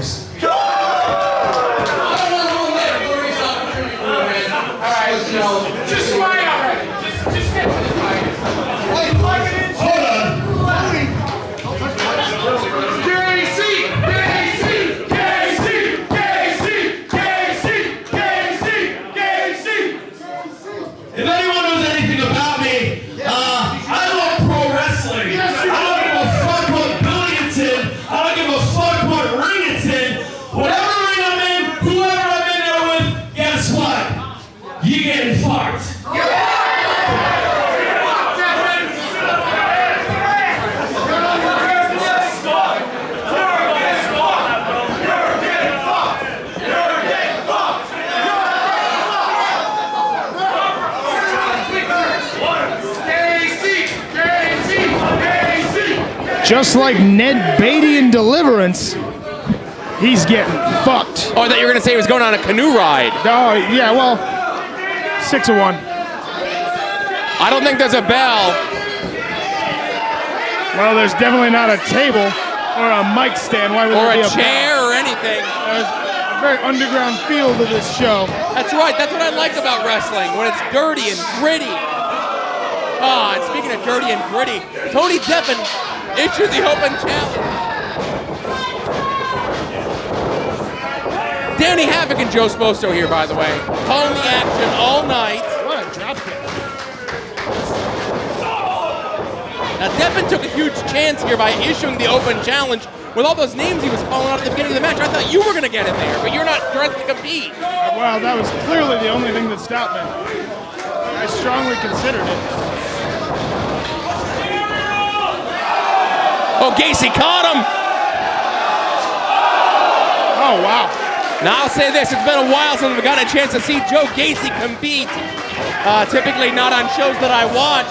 Glorious. I don't want to ruin that Glorious opportunity for you, man. All right, so just fight already. Just get to the fight. Hold on. If anyone knows anything about me, I love pro wrestling. I don't give a fuck what building it's in. I don't give a fuck what ring it's in. Whatever ring I'm in, whoever I'm in there with, guess what? You getting fucked. Just like Ned Beatty in Deliverance, he's getting fucked. Oh, I thought you were going to say he was going on a canoe ride. Oh, yeah, well, 6 of 1. I don't think there's a bell. Well, there's definitely not a table or a mic stand. Why would Or there be a chair bell? or anything. There's a very underground feel to this show. That's right. That's what I like about wrestling, when it's dirty and gritty. Oh, and speaking of dirty and gritty, Tony Deppen issued the open challenge. Danny Havoc and Joe Sposto here, by the way. Calling the action all night. What a drop kick. Now, Deppen took a huge chance here by issuing the open challenge. With all those names he was calling out at the beginning of the match, I thought you were going to get in there, but you're not dressed to compete. Well, that was clearly the only thing that stopped me. I strongly considered it. Oh, Gacy caught him. Oh, wow. Now, I'll say this. It's been a while since we've got a chance to see Joe Gacy compete. Typically not on shows that I watch,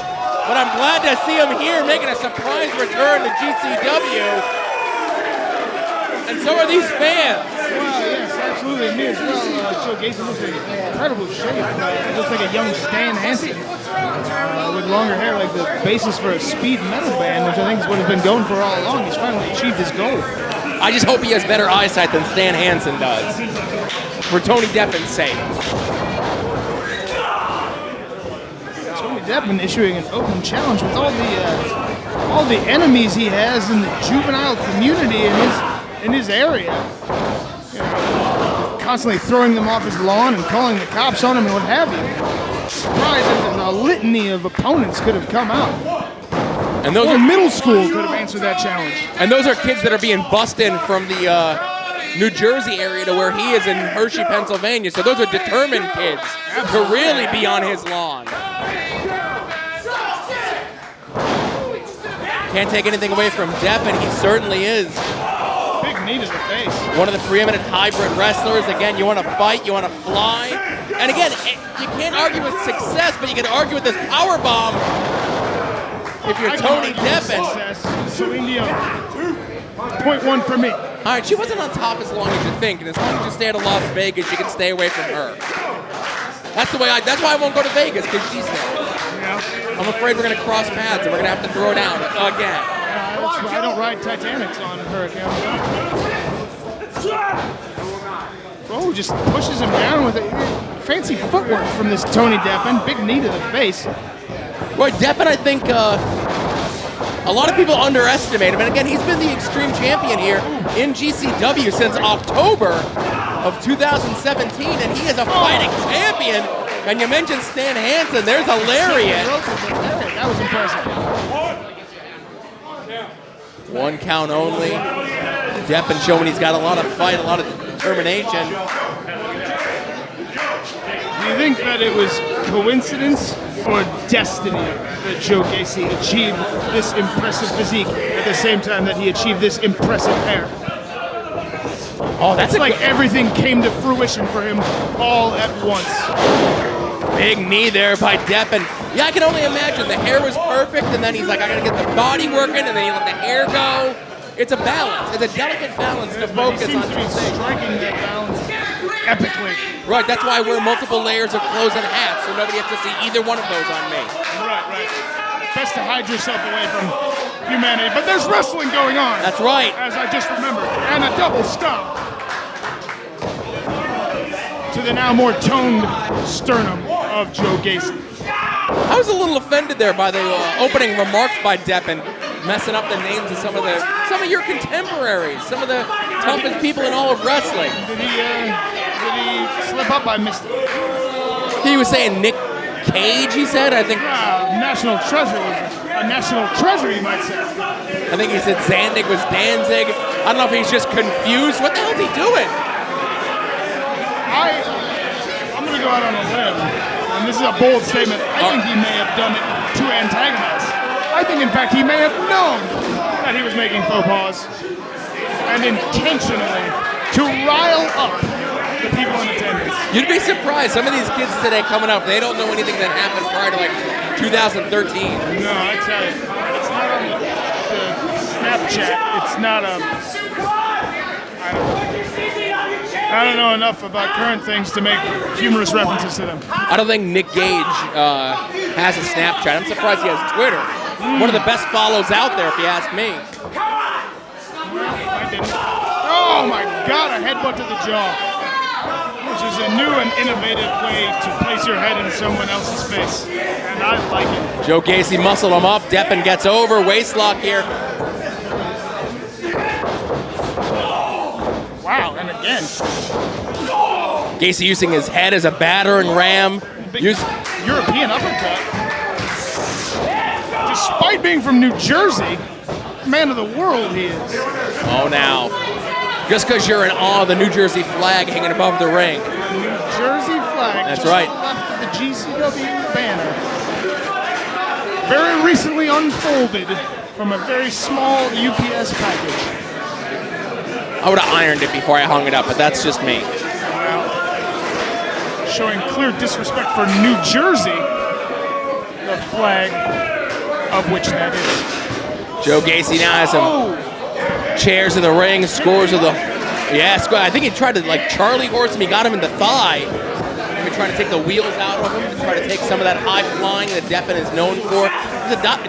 but I'm glad to see him here making a surprise return to GCW. And so are these fans. Well, yes, absolutely. Me as well. Joe Gacy looks in incredible shape. He looks like a young Stan Hansen with longer hair, like the basis for a speed metal band, which I think is what he's been going for all along. He's finally achieved his goal. I just hope he has better eyesight than Stan Hansen does, for Tony Deppen's sake. Tony Deppen issuing an open challenge with all the enemies he has in the juvenile community in his area. You know, constantly throwing them off his lawn and calling the cops on him and what have you. Surprised that a litany of opponents could have come out. And those Or are middle school could have answered that challenge. And those are kids that are being bussed in from the New Jersey area to where he is in Hershey, Pennsylvania. So those are determined kids to really be on his lawn. Can't take anything away from Deppen. He certainly is Big knee to the face. one of the preeminent hybrid wrestlers. Again, you want to fight, you want to fly. And again, you can't argue with success, but you can argue with this power bomb if you're Tony Deppen. Celine Dion. 0.1 for me. All right, she wasn't on top as long as you think, and as long as you stay out of Las Vegas, you can stay away from her. That's why I won't go to Vegas, because she's there. Yeah. I'm afraid we're going to cross paths, and we're going to have to throw down again. That's why I don't ride Titanics on Hurricane. Oh, just pushes him down with fancy footwork from this Tony Deppen. Big knee to the face. Roy Deppen, I think a lot of people underestimate him. And again, he's been the Extreme Champion here in GCW since October of 2017, and he is a fighting champion. And you mentioned Stan Hansen. There's a lariat. That was impressive. One count only. Deppen showing he's got a lot of fight, a lot of determination. Do you think that it was coincidence or destiny that Joe Gacy achieved this impressive physique at the same time that he achieved this impressive hair? Oh, that's It's like everything came to fruition for him all at once. big knee there by Deppen. Yeah, I can only imagine. The hair was perfect, and then he's like, I gotta get the body working, and then he let the hair go. It's a balance. It's a delicate balance to focus He seems on to be two things. striking that balance epically. Right, that's why I wear multiple layers of clothes and hats, so nobody has to see either one of those on me. Right. Best to hide yourself away from humanity. But there's wrestling going on. That's right. As I just remembered. And a double stomp. the now more toned sternum of Joe Gacy. I was a little offended there by the opening remarks by Deppen, messing up the names of some of your contemporaries, some of the toughest people in all of wrestling. Did he slip up? I missed it. He was saying Nick Cage, he said, I think. National treasure was a national treasure, you might say. I think he said Zandig was Danzig. I don't know if he's just confused. What the hell is he doing? I'm going to go out on a limb, and this is a bold statement. I think he may have done it to antagonize. I think, in fact, he may have known that he was making faux pas and intentionally to rile up the people in attendance. You'd be surprised. Some of these kids today coming up, they don't know anything that happened prior to like 2013. No, I tell you, it's not on the Snapchat. It's not a. I don't know enough about current things to make humorous references to them. I don't think Nick Gage has a Snapchat. I'm surprised he has Twitter. One of the best follows out there, if you ask me. I didn't. Oh my God! A headbutt to the jaw, which is a new and innovative way to place your head in someone else's face, and I like it. Joe Gacy muscled him up. Deppen gets over. Waist lock here. Wow! And again, Gacy using his head as a battering ram. big European uppercut. Despite being from New Jersey, man of the world he is. Oh, now. Just because you're in awe of the New Jersey flag hanging above the ring. New Jersey flag. That's just right. Left of the GCW banner. Very recently unfolded from a very small UPS package. I would have ironed it before I hung it up, but that's just me. Showing clear disrespect for New Jersey, the flag of which that is. Joe Gacy now has some chairs in the ring, scores of the... Yeah, I think he tried to, like, Charlie horse him. He got him in the thigh. Maybe trying to take the wheels out of him, to try to take some of that high flying that Deppen is known for.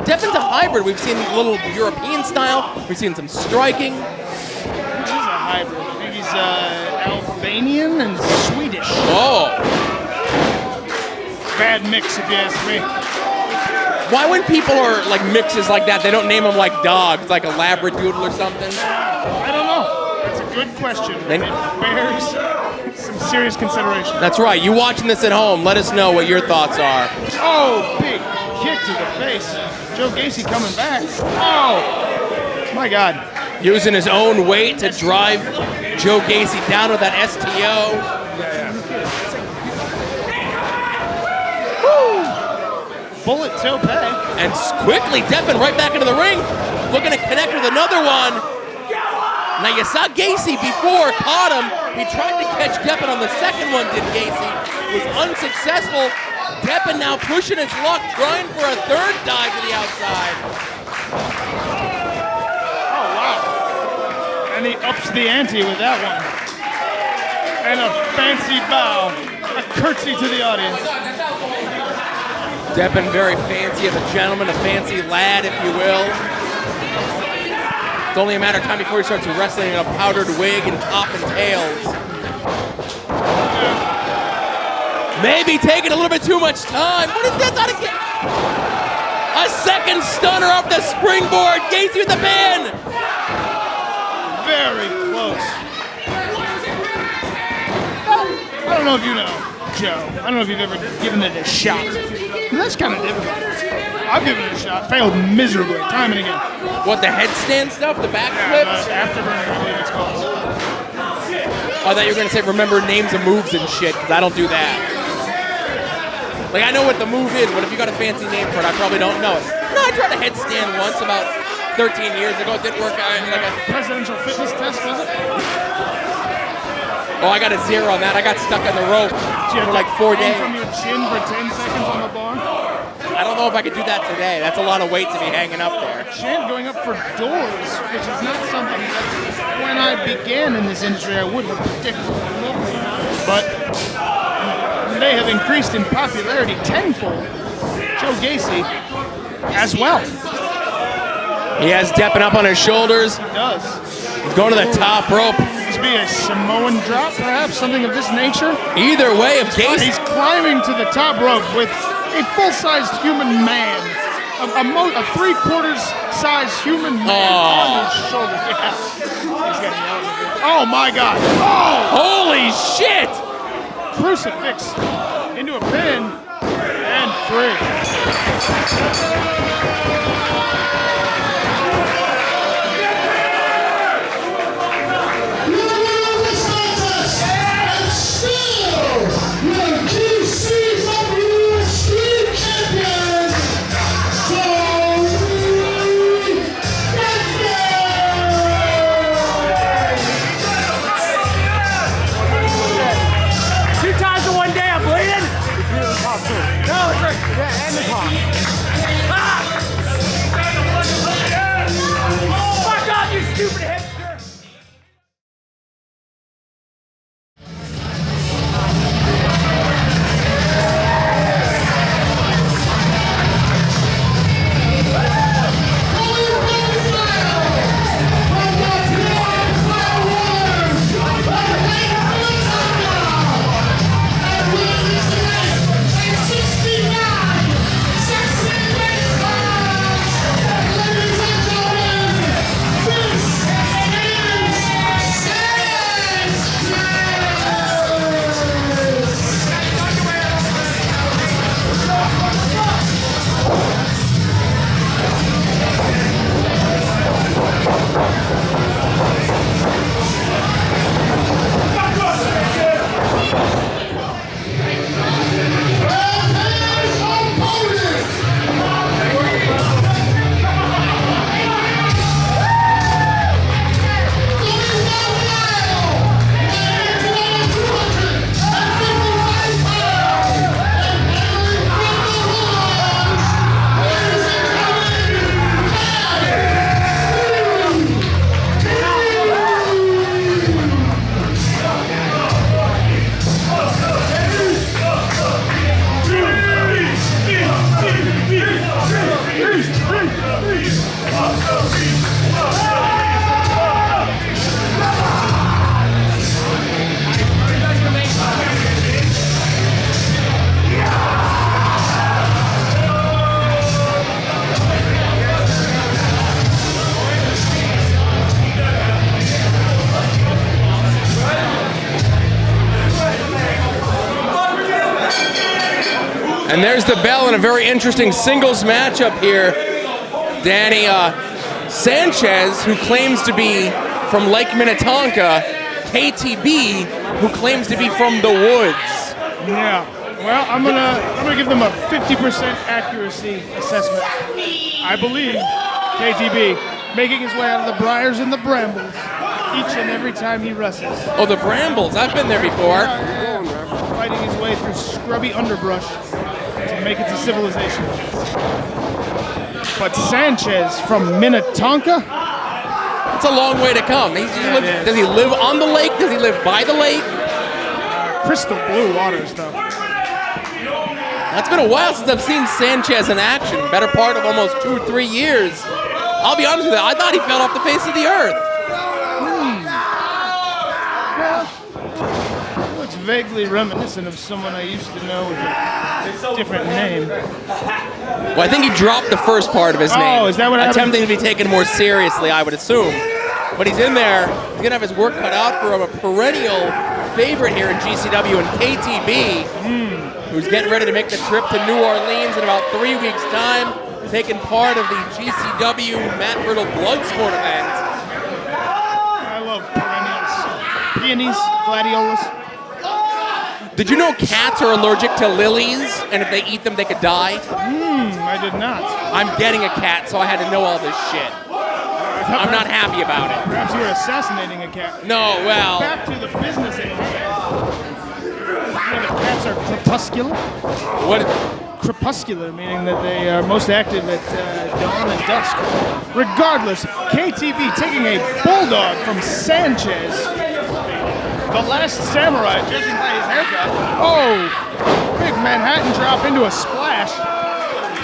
Deppen's a hybrid. We've seen a little European style. We've seen some striking. He's a hybrid. I think he's Albanian and Swedish. Oh. Bad mix, if you ask me. Why when people are like mixes like that, they don't name them like dogs, like a Labradoodle or something? I don't know. That's a good question. Then- It bears some serious consideration. That's right. You watching this at home, let us know what your thoughts are. Oh, big kick to the face. Joe Gacy coming back. Oh, my God. Using his own weight to drive Joe Gacy down with that STO. Bullet tope. And quickly, Deppen right back into the ring, looking to connect with another one. Now you saw Gacy before, caught him. He tried to catch Deppen on the second one, did Gacy. Was unsuccessful. Deppen now pushing his luck, trying for a third dive to the outside. Oh, wow. And he ups the ante with that one. And a fancy bow. A curtsy to the audience. Deppen very fancy of a gentleman, a fancy lad, if you will. It's only a matter of time before he starts wrestling in a powdered wig and top and tails. Maybe taking a little bit too much time. What is this? A second stunner off the springboard. Gacy with the pin. Very close. I don't know if you know, Joe. I don't know if you've ever given it a shot. That's kind of difficult. I've given it a shot. Failed miserably, time and again. What, the headstand stuff? The back Yeah, flips? afterburner, I believe it's called. I thought you were going to say remember names of moves and shit, because I don't do that. Like, I know what the move is, but if you got a fancy name for it, I probably don't know it. No, I tried a headstand once about 13 years ago. It didn't work out. Presidential fitness test, was it? Oh, I got a 0 on that. I got stuck on the rope for like 4 days. From your chin for 10 seconds on the bar? I don't know if I could do that today. That's a lot of weight to be hanging up there. Chin going up for doors, which is not something that when I began in this industry I would have predicted. But they have increased in popularity tenfold. Joe Gacy as well. He has Deppen up on his shoulders. He does. He's going to the top rope. He's be a Samoan drop, perhaps, something of this nature. Either way, if He's Gacy... climbing to the top rope with a full-sized human man, a three-quarters size human man on his shoulders. Yeah. He's getting out. Oh my God! Oh! Holy shit! Crucifix into a pin and 3. And there's the bell in a very interesting singles matchup here. Danny Sanchez, who claims to be from Lake Minnetonka, KTB, who claims to be from the woods. Yeah. Well, I'm gonna give them a 50% accuracy assessment. I believe KTB making his way out of the briars and the brambles each and every time he wrestles. Oh, the brambles! I've been there before. Fighting his way through scrubby underbrush to make it to civilization. But Sanchez from Minnetonka? It's a long way to come. Does he live on the lake? Does he live by the lake? Crystal blue waters, though. It's been a while since I've seen Sanchez in action. Better part of almost 2 or 3 years. I'll be honest with you, I thought he fell off the face of the earth. Well, looks vaguely reminiscent of someone I used to know with a different name. Well, I think he dropped the first part of his name. Oh, is that what happened? Attempting to be taken more seriously, I would assume. But he's in there. He's going to have his work cut out for him. A perennial favorite here in GCW, and KTB, who's getting ready to make the trip to New Orleans in about 3 weeks' time, taking part of the GCW Matt Riddle Bloodsport event. I love perennials. Peonies, gladiolas. Did you know cats are allergic to lilies, and if they eat them, they could die? I did not. I'm getting a cat, so I had to know all this shit. I'm not happy about it. Perhaps you were assassinating a cat. No, well... Back to the business at hand. You know, the cats are crepuscular. What? Crepuscular, meaning that they are most active at dawn and dusk. Regardless, KTB taking a bulldog from Sanchez. The Last Samurai, judging by his haircut. Oh, big Manhattan drop into a splash.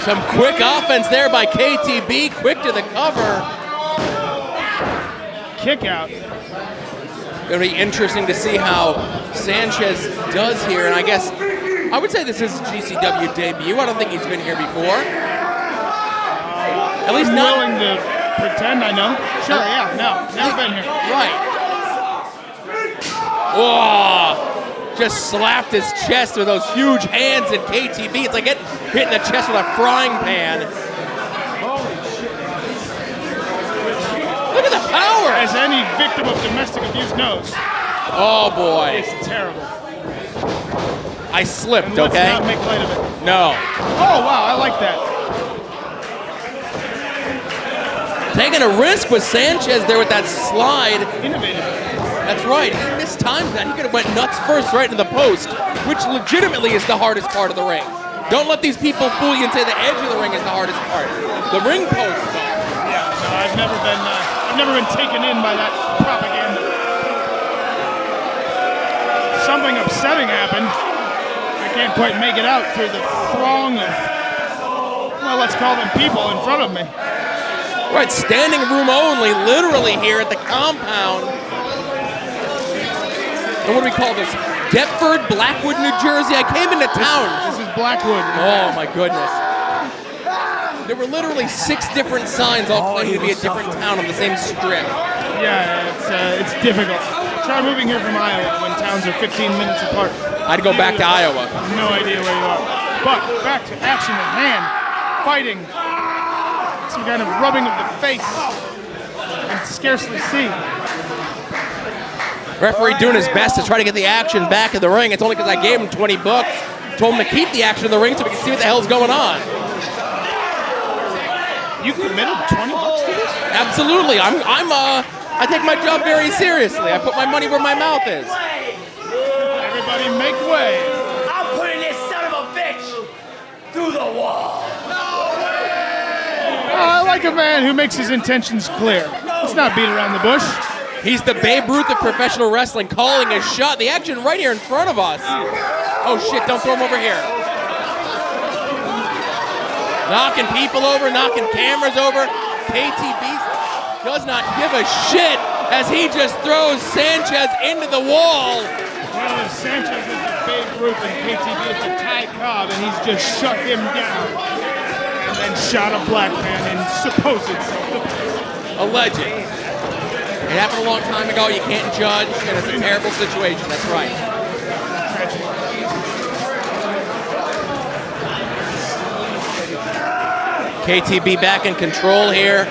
Some quick offense there by KTB, quick to the cover. Kick out. It'll be interesting to see how Sanchez does here, and I guess I would say this is his GCW debut. I don't think he's been here before. At least I'm not willing to pretend I know. Sure, yeah, no, never been here. right. Whoa! Just slapped his chest with those huge hands in KTB. It's like getting hit in the chest with a frying pan. Look at the power! As any victim of domestic abuse knows, Oh boy. it's terrible. I slipped, And let's okay? not make light of it. No. Oh, wow, I like that. Taking a risk with Sanchez there with that slide. Innovative. That's right. He mistimed that. He could have went nuts first right into the post, which legitimately is the hardest part of the ring. Don't let these people fool you and say the edge of the ring is the hardest part. The ring post is all. Yeah, no, I've never been taken in by that propaganda. Something upsetting happened. I can't quite make it out through the throng of, well, let's call them people in front of me. Right, standing room only, literally here at the compound. And what do we call this? Deptford, Blackwood, New Jersey. I came into town. This is Blackwood. Oh my goodness. There were literally 6 different signs all claiming to be a different town on the same strip. Yeah, it's difficult. Try moving here from Iowa when towns are 15 minutes apart. I'd go back to Iowa. No idea where you are. But back to action at hand. Fighting. Some kind of rubbing of the face. I can scarcely see. Referee doing his best to try to get the action back in the ring. It's only because I gave him 20 bucks. Told him to keep the action in the ring so we can see what the hell's going on. You committed 20 bucks to this? Absolutely. I take my job very seriously. I put my money where my mouth is. Everybody make way. I'm putting this son of a bitch through the wall. I like a man who makes his intentions clear. Let's not beat around the bush. He's the Babe Ruth of professional wrestling, calling a shot. The action right here in front of us. Oh shit, don't throw him over here. Knocking people over, knocking cameras over. KTB does not give a shit as he just throws Sanchez into the wall. Well, if Sanchez is the Babe Ruth and KTB is the Ty Cobb, and he's just shut him down and then shot a black man in supposed self-defense. Alleged. It happened a long time ago. You can't judge, and it's a terrible situation. That's right. KTB back in control here.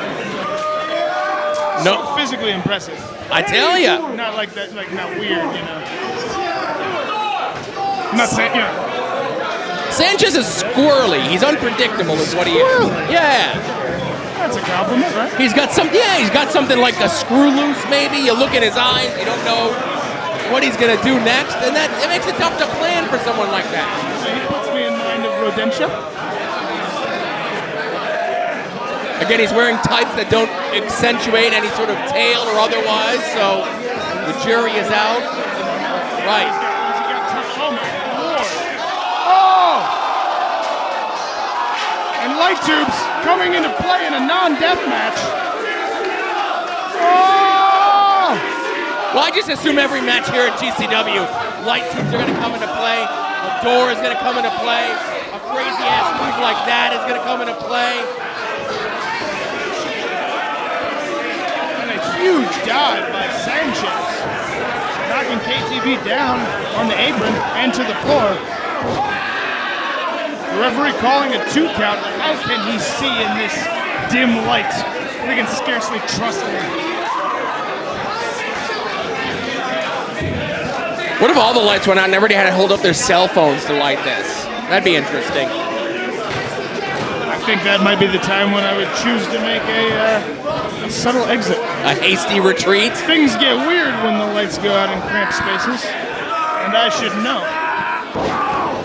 So physically impressive. I tell ya. Not like that, like not weird, you know. I'm not saying, you know. Sanchez is squirrely. He's unpredictable is what he is. Squirrely? Yeah. That's a compliment, right? He's got something like a screw loose maybe. You look in his eyes, you don't know what he's gonna do next, and that it makes it tough to plan for someone like that. So he puts me in mind of Rodentia. Again, he's wearing tights that don't accentuate any sort of tail or otherwise, so the jury is out. Right. Oh! And light tubes coming into play in a non-death match. Oh! Well, I just assume every match here at GCW, light tubes are going to come into play, a door is going to come into play, a crazy-ass move like that is going to come into play. And a huge dive by Sanchez, knocking KTB down on the apron and to the floor. The referee calling a 2 count. How can he see in this dim light? We can scarcely trust him. What if all the lights went out and everybody had to hold up their cell phones to light this? That'd be interesting. I think that might be the time when I would choose to make a subtle exit. A hasty retreat? Things get weird when the lights go out in cramped spaces, and I should know.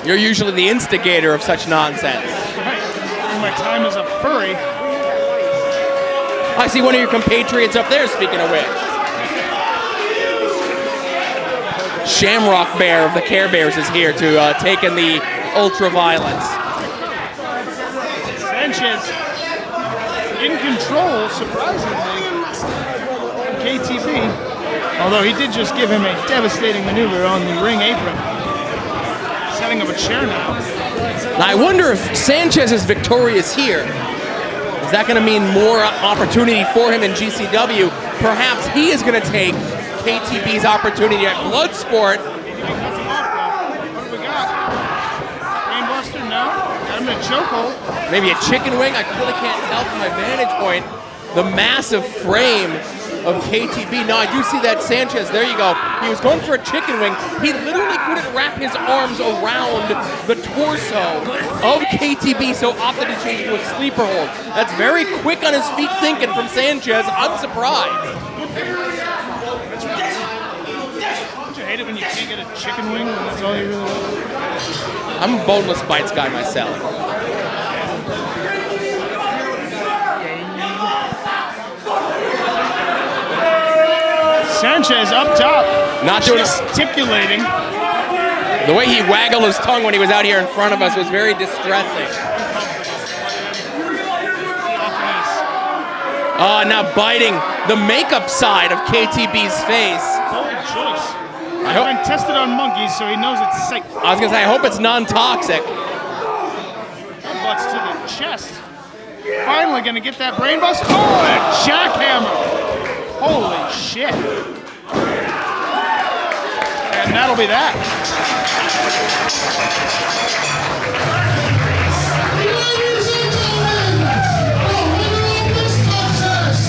You're usually the instigator of such nonsense. Right. During my time as a furry. I see one of your compatriots up there, speaking of which. Shamrock Bear of the Care Bears is here to take in the ultra-violence. Sanchez in control, surprisingly. KTB Although he did just give him a devastating maneuver on the ring apron. Setting up a chair now. Now, I wonder if Sanchez is victorious here. Is that going to mean more opportunity for him in GCW? Perhaps he is going to take KTB's opportunity at Bloodsport. What do we got? Brainbuster? No. Got him in a chokehold. Maybe a chicken wing? I really can't tell from my vantage point. The massive frame of KTB. Now, I do see that Sanchez. There you go. He was going for a chicken wing. He literally couldn't wrap his arms around the torso of KTB, so opted to change to a sleeper hold. That's very quick on his feet thinking from Sanchez. I'm surprised. Don't you hate it when you can't get a chicken wing when that's all you really want? I'm a boneless bites guy myself. Sanchez up top. Not doing it. Gesticulating. The way he waggled his tongue when he was out here in front of us was very distressing. Now biting the makeup side of KTB's face. Bold choice. I've been tested on monkeys, so he knows it's safe. I was going to say, I hope it's non-toxic. Butts to the chest. Finally going to get that brain bust. Oh, a jackhammer. Holy shit. And that'll be that. Ladies and gentlemen, the winner of this contest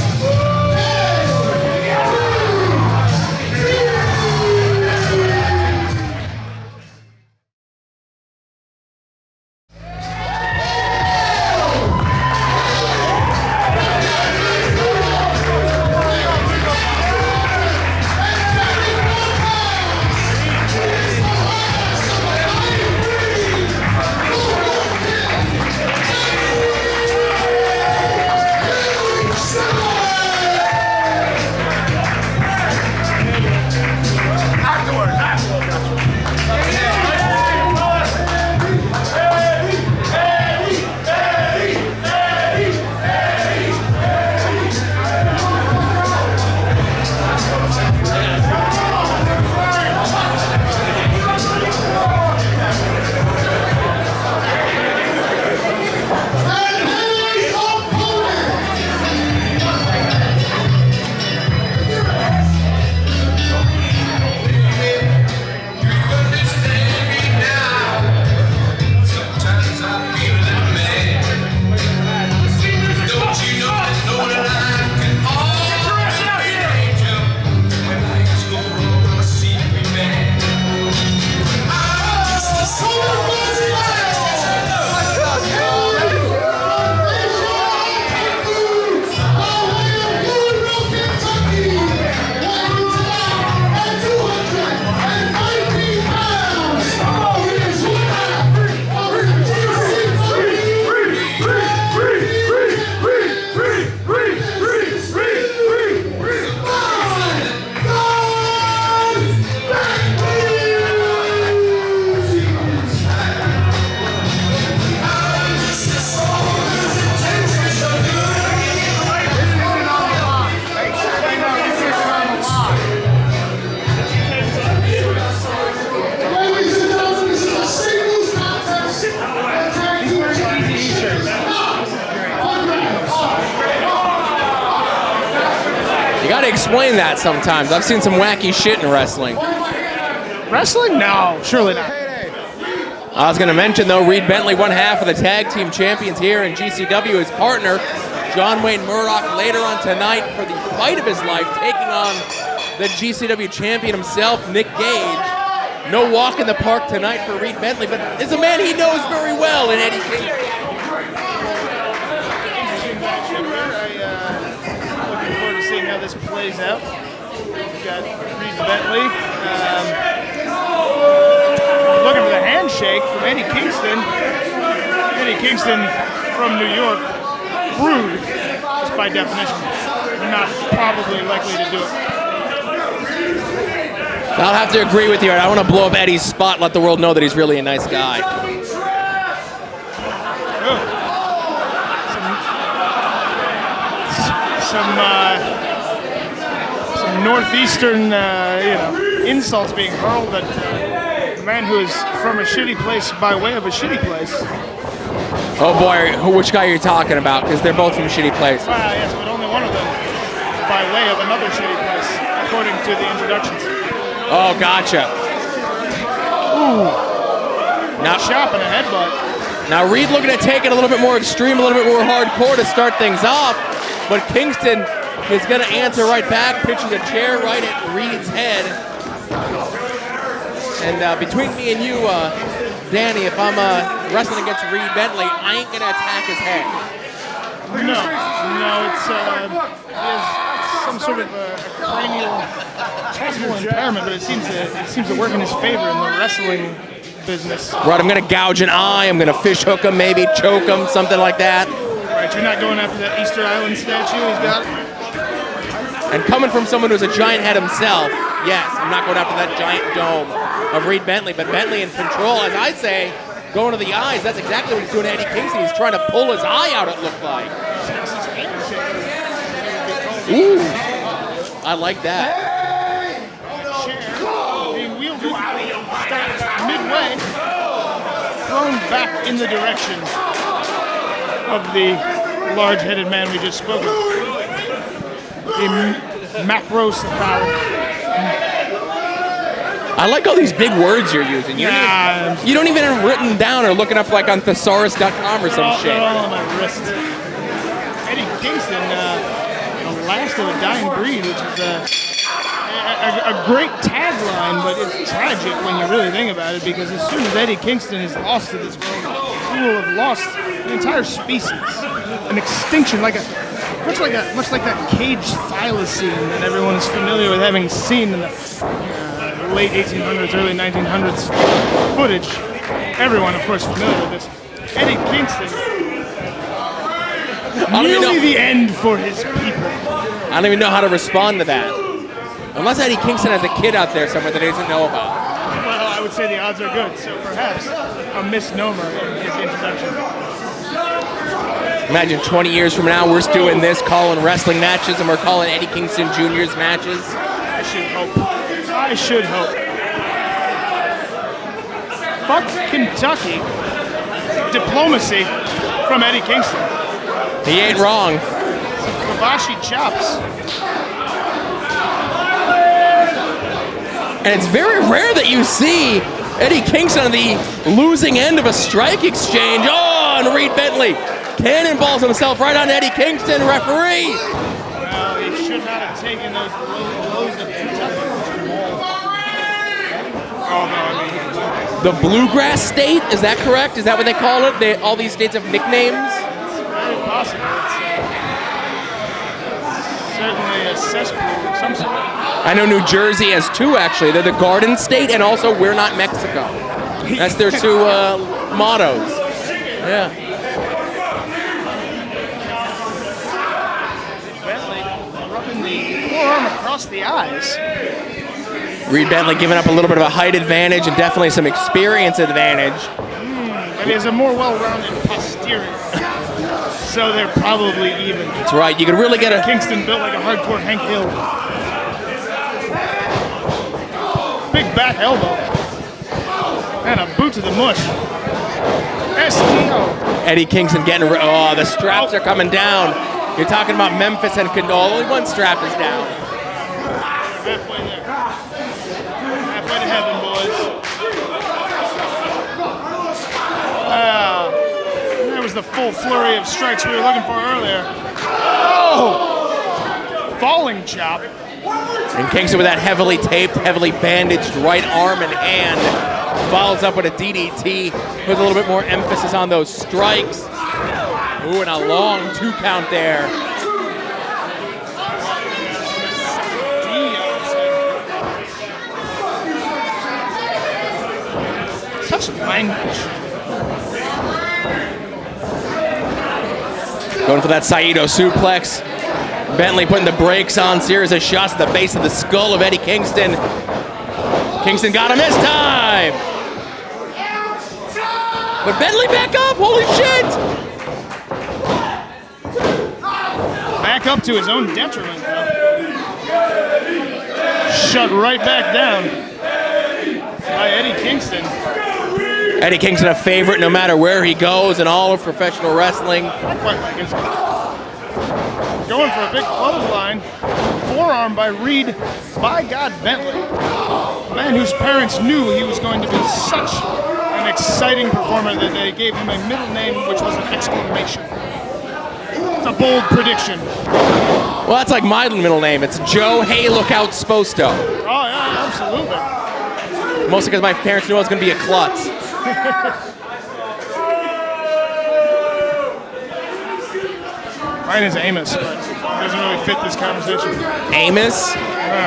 You gotta explain that sometimes. I've seen some wacky shit in wrestling. Wrestling? No, surely not. I was gonna mention though, Reed Bentley, one half of the tag team champions here in GCW. His partner, John Wayne Murdoch, later on tonight for the fight of his life, taking on the GCW champion himself, Nick Gage. No walk in the park tonight for Reed Bentley, but is a man he knows very well in Eddie King. Looking forward to seeing how this plays out. We've got Reed Bentley. Looking for the handshake from Eddie Kingston. Eddie Kingston from New York. Rude, just by definition. They're not probably likely to do it. I'll have to agree with you. I want to blow up Eddie's spot, let the world know that he's really a nice guy. Some northeastern, insults being hurled at a man who is from a shitty place by way of a shitty place. Oh boy, which guy are you talking about? Because they're both from shitty places. Yes, but only one of them by way of another shitty place, according to the introductions. Oh, gotcha. Now, Chop and a headbutt. now Reed looking to take it a little bit more extreme, a little bit more hardcore to start things off, but Kingston is going to answer right back, pitching a chair right at Reed's head. And between me and you, Danny, if I'm wrestling against Reed Bentley, I ain't going to attack his head. No, it's he has some sort of a cranial possible impairment, but it seems to work in his favor in the wrestling business. Right, I'm going to gouge an eye, I'm going to fish hook him, maybe choke him, something like that. Right, you're not going after that Easter Island statue he's got? And coming from someone who's a giant head himself, yes, I'm not going after that giant dome of Reed Bentley, but Bentley in control, as I say, going to the eyes. That's exactly what he's doing to Eddie Kingston. He's trying to pull his eye out, it looked like. Ooh, I like that. Chair being wielded, stopped midway, thrown back in the direction of the large-headed man we just spoke of. The macrocephalic. I like all these big words you're using. You don't even have it written down or looking up like on thesaurus.com or some shit. They're all on my wrist. Eddie Kingston, the last of a dying breed, which is a great tagline, but it's tragic when you really think about it, because as soon as Eddie Kingston is lost to this world, he will have lost an entire species, an extinction, much like that cage thylacine that everyone is familiar with having seen in the late 1800s, early 1900s footage. Everyone, of course, familiar with this. Eddie Kingston, nearly the end for his people. I don't even know how to respond to that. Unless Eddie Kingston has a kid out there somewhere that he doesn't know about. Well, I would say the odds are good, so perhaps a misnomer in his introduction. Imagine 20 years from now, we're doing this, calling wrestling matches, and we're calling Eddie Kingston Jr.'s matches. I should hope. Fuck Kentucky. Diplomacy from Eddie Kingston. He ain't wrong. Kibashi chops. And it's very rare that you see Eddie Kingston on the losing end of a strike exchange. Oh, and Reed Bentley cannonballs himself right on Eddie Kingston, referee. Well, he should not have taken those blows of Kentucky. The Bluegrass State, is that correct? Is that what they call it? All these states have nicknames? It's very possible. It's certainly a cesspool of some sort. I know New Jersey has two, actually. They're the Garden State and also We're Not Mexico. That's their two mottos. Yeah. Bentley rubbing the forearm across the eyes. Reed Bentley giving up a little bit of a height advantage and definitely some experience advantage. But he has a more well-rounded posterior. So they're probably even. That's right. You could really get a... Kingston built like a hardcore Hank Hill. Big back elbow. And a boot to the mush. STO. Eddie Kingston getting... Oh, the straps are coming down. You're talking about Memphis and Condole. Only one strap is down. Halfway there. Halfway to heaven, boys. There was the full flurry of strikes we were looking for earlier. Oh! Falling chop. And Kingston with that heavily taped, heavily bandaged right arm and hand follows up with a DDT with a little bit more emphasis on those strikes. Ooh, and a long 2 count there. Such language. Going for that Saito suplex. Bentley putting the brakes on, series of shots to the base of the skull of Eddie Kingston. Kingston got him this time. But Bentley back up, holy shit! Back up to his own detriment, though. shut right back down by Eddie Kingston. Eddie Kingston, a favorite no matter where he goes in all of professional wrestling. Quite like it. Going for a big clothesline. Forearm by Reed by God Bentley. A man whose parents knew he was going to be such an exciting performer that they gave him a middle name which was an exclamation. It's a bold prediction. Well, that's like my middle name. It's Joe Hey Look Out Sposto. Oh, yeah, absolutely. Mostly because my parents knew I was going to be a klutz. Mine is Amos, but it doesn't really fit this conversation. Amos?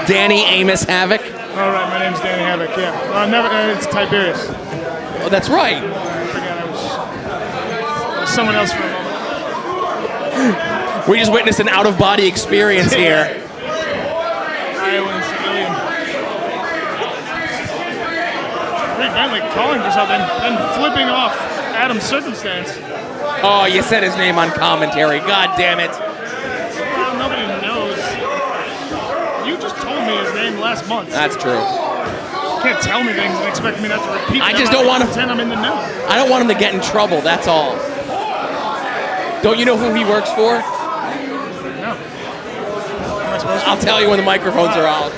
Danny Amos Havoc? All right, my name's Danny Havoc, yeah. It's Tiberius. Oh, that's right. I forgot I was someone else for a moment. We just witnessed an out-of-body experience here. Iowan civilian. Reed Bentley calling for something, then flipping off Adam's circumstance. Oh, you said his name on commentary. God damn it. Well, nobody knows. You just told me his name last month. That's true. You can't tell me things and expect me not to repeat I them. just don't want to pretend I'm in the know. I don't want him to get in trouble, that's all. Don't you know who he works for? No. Am I supposed to? I'll tell you when the microphones are on.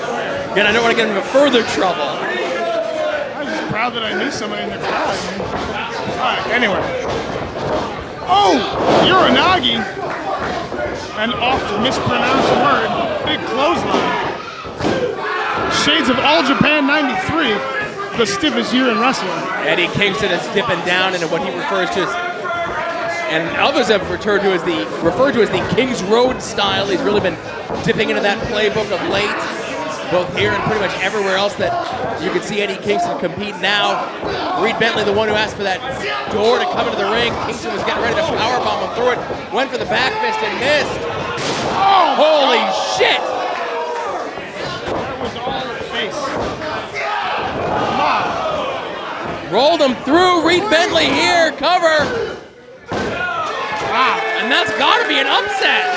Again, I don't want to get him into further trouble. I'm just proud that I knew somebody in the crowd. Alright, anyway. Oh! Uranagi! An oft mispronounced word. Big clothesline. Shades of All Japan 93. The stiffest year in wrestling. Eddie Kingston is dipping down into what he refers to as, and others have referred to as the King's Road style. He's really been dipping into that playbook of late, both here and pretty much everywhere else that you could see Eddie Kingston compete now. Reed Bentley, the one who asked for that door to come into the ring. Kingston was getting ready to powerbomb him through it, went for the back fist and missed. Oh, holy shit! That was all face. Come on. Rolled him through. Reed Bentley here, cover. Wow, and that's got to be an upset.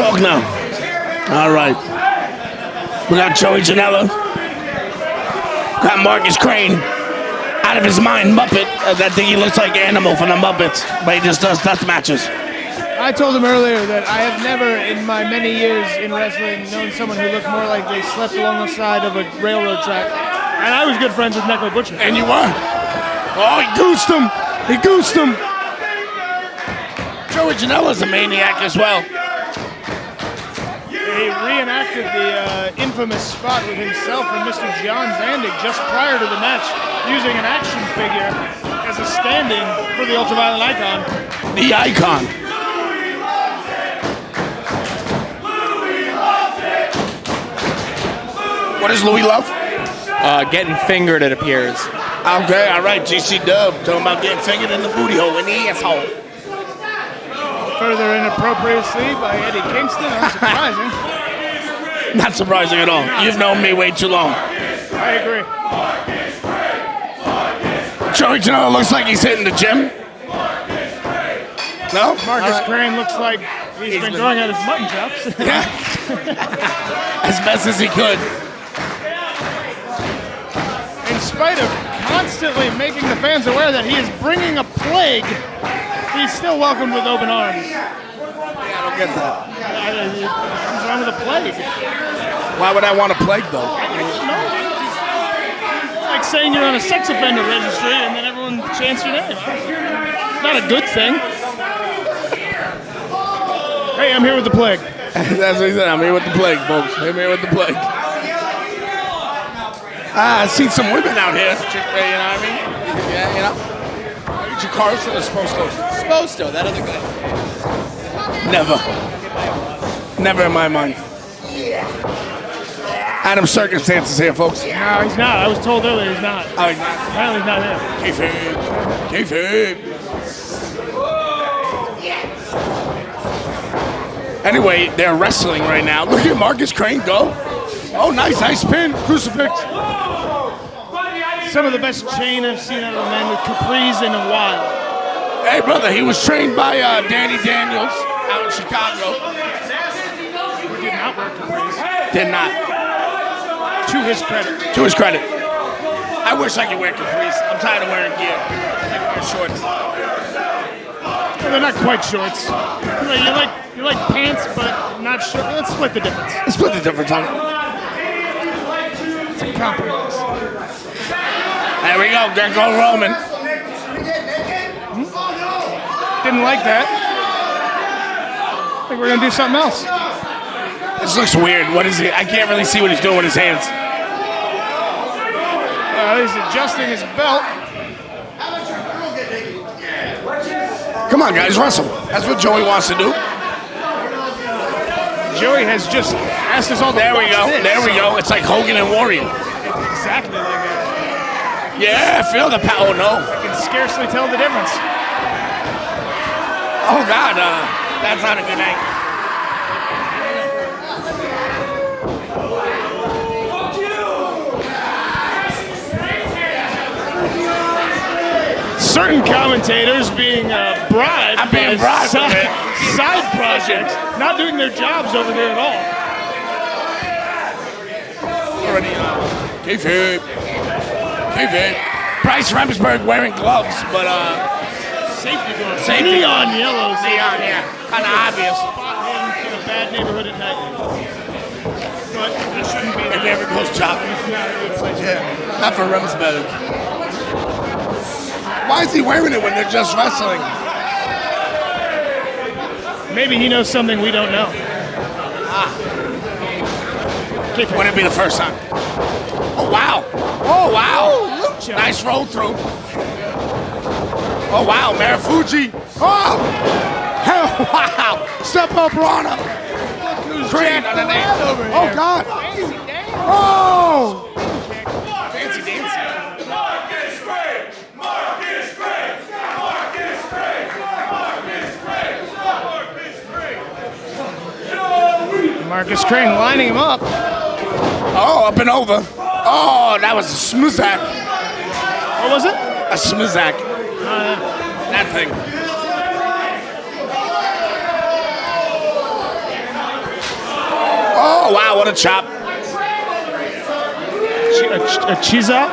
talk now. All right. We got Joey Janela. Got Marcus Crane. Out of his mind, Muppet. I think he looks like Animal from the Muppets, but he just does death matches. I told him earlier that I have never, in my many years in wrestling, known someone who looked more like they slept along the side of a railroad track. And I was good friends with Neko Butcher. And you were? Oh, he goosed him. He goosed him. Joey Janela's a maniac as well. He reenacted the infamous spot with himself and Mr. John Zandig just prior to the match, using an action figure as a stand-in for the Ultraviolet Icon. The Icon. What does Louis love? Getting fingered, it appears. Okay, all right, GC Dub talking about getting fingered in the booty hole, in the asshole. Further inappropriacy by Eddie Kingston, unsurprising. Not surprising at all. You've known me way too long. I agree. Joey Janela looks like he's hitting the gym. No? Marcus Crane looks like he's been growing out his mutton chops. Yeah. As best as he could. In spite of constantly making the fans aware that he is bringing a plague, he's still welcomed with open arms. Yeah, I don't get that. What's wrong with a plague? Why would I want a plague, though? Like saying you're on a sex offender registry and then everyone chants your name. It's not a good thing. Hey, I'm here with the plague. That's what he said. I'm here with the plague, folks. I'm here with the plague. I see some women out here. You know what I mean? Yeah, you know. Your Carlson is supposed to. Supposed to, that other guy. Never. Never in my mind. Adam Circumstances here, folks. No, he's not. I was told earlier he's not. Oh, he's not. Apparently he's not here. Kayfabe. Anyway, they're wrestling right now. Look at Marcus Crane go. Oh, nice pin. Crucifix. Some of the best chain I've seen out of a man with capris in a while. Hey, brother, he was trained by Danny Daniels out in Chicago. He did not wear capris. Did not. To his credit. To his credit. I wish I could wear capris. I'm tired of wearing gear. I like wearing shorts. Well, they're not quite shorts. You like pants, but not short. Let's split the difference. Let's split the difference on it. It's a compromise. There we go, Greco-Roman. Didn't like that. I think we're gonna do something else. This looks weird. What is he? I can't really see what he's doing with his hands. He's adjusting his belt. Come on, guys, wrestle. That's what Joey wants to do. Joey has just asked us all to There we watch go. this. There we go. It's like Hogan and Warrior. Exactly like that. Yeah, feel the power. Oh, no. I can scarcely tell the difference. Oh, God. That's not a good angle. Certain commentators being bribed I'm being by bribed with it. side projects, not doing their jobs over here at all. Already. Kayfabe. Bryce Remsburg wearing gloves, but Safety gloves. Safety Neon gloves. yellows. neon, yeah, kind of obvious. Spot him in a bad neighborhood at night. But that shouldn't be If there. he ever goes chopping. It's not a good place. Yeah, not for Remsburg. Why is he wearing it when they're just wrestling? Maybe he knows something we don't know. Wouldn't it be the first time? Oh, wow. Oh, wow. Nice roll through. Oh, wow. Marufuji. Oh. Hell, wow. Step up, Rana. Crane underneath. Over here. Oh, God. Fancy Dan. Oh. Fancy dancing. Marcus Crane lining him up. Oh, up and over. Oh, that was a smizak. What was it? A smizak. That thing. Oh, wow, what a chop. A cheese out?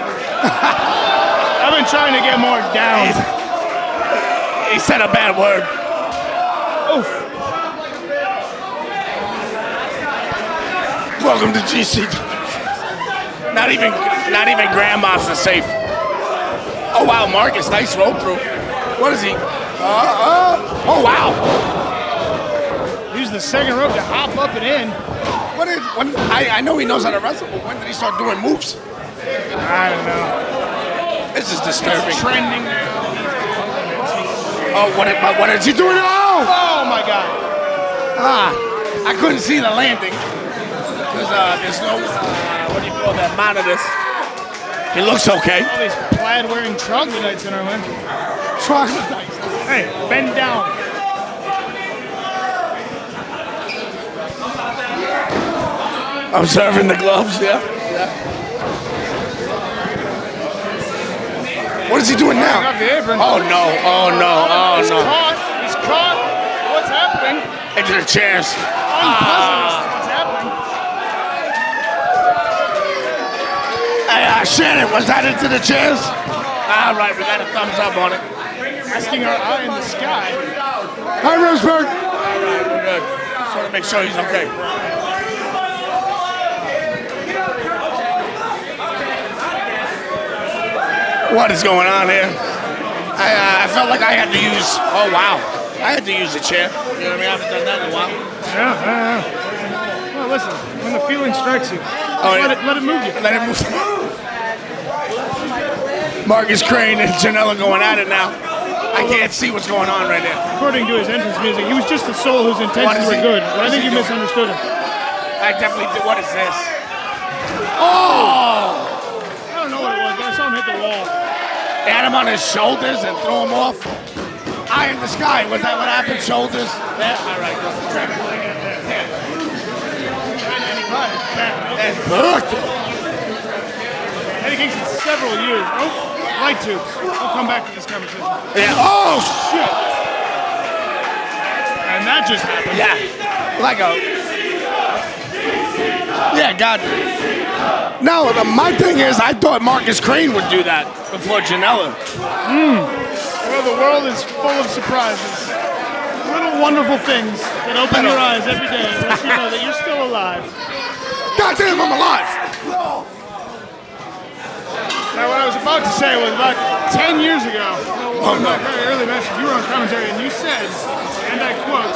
I've been trying to get more down. He said a bad word. Oof. Welcome to GC. Not even grandma's is safe. Oh, wow, Marcus, nice roll through. What is he? Oh, wow. Use the second rope to hop up and in. I know he knows how to wrestle, but when did he start doing moves? I don't know. This is disturbing. Trending now. Oh, what is he doing? Oh my God. I couldn't see the landing because there's no, what do you call that, monitors. He looks okay. All these plaid-wearing troglodytes in our way. Troglodytes. Hey, bend down. Observing the gloves, yeah. What is he doing now? Got the apron. Oh no, oh no, oh He's no. caught. He's caught. What's happening? Into the chairs. Unpleasant. What's happening? Hey, Shannon, was that into the chairs? All right, we got a thumbs up on it. Resting our eye in the sky. Hi, Roseberg. All right, we're good. Just want to make sure he's okay. What is going on here? I felt like I had to use. Oh wow, I had to use a chair. You know what I mean? I haven't done that in a while. Yeah. Well, listen. When the feeling strikes you, let it move you. Let it move. Marcus Crane and Janela going at it now. I can't see what's going on right there. According to his entrance music, he was just a soul whose intentions were good. But I think you misunderstood him. I definitely did. What is this? Oh! I don't know what it was, but I saw him hit the wall. They had him on his shoulders and threw him off. Eye in the sky. Was that what happened? Shoulders? Yeah. All right. Eddie Kingston, several years. Oh, light tubes. I'll come back to this conversation. Yeah. Oh shit! And that just happened. Yeah. Like a. Yeah, God. No, my thing is, I thought Marcus Crane would do that before Janela. Well, the world is full of surprises. Little wonderful things that open your eyes every day and let you know that you're still alive. God damn, I'm alive. Now, what I was about to say was about 10 years ago, one of no. my very early matches, you were on commentary and you said, and I quote,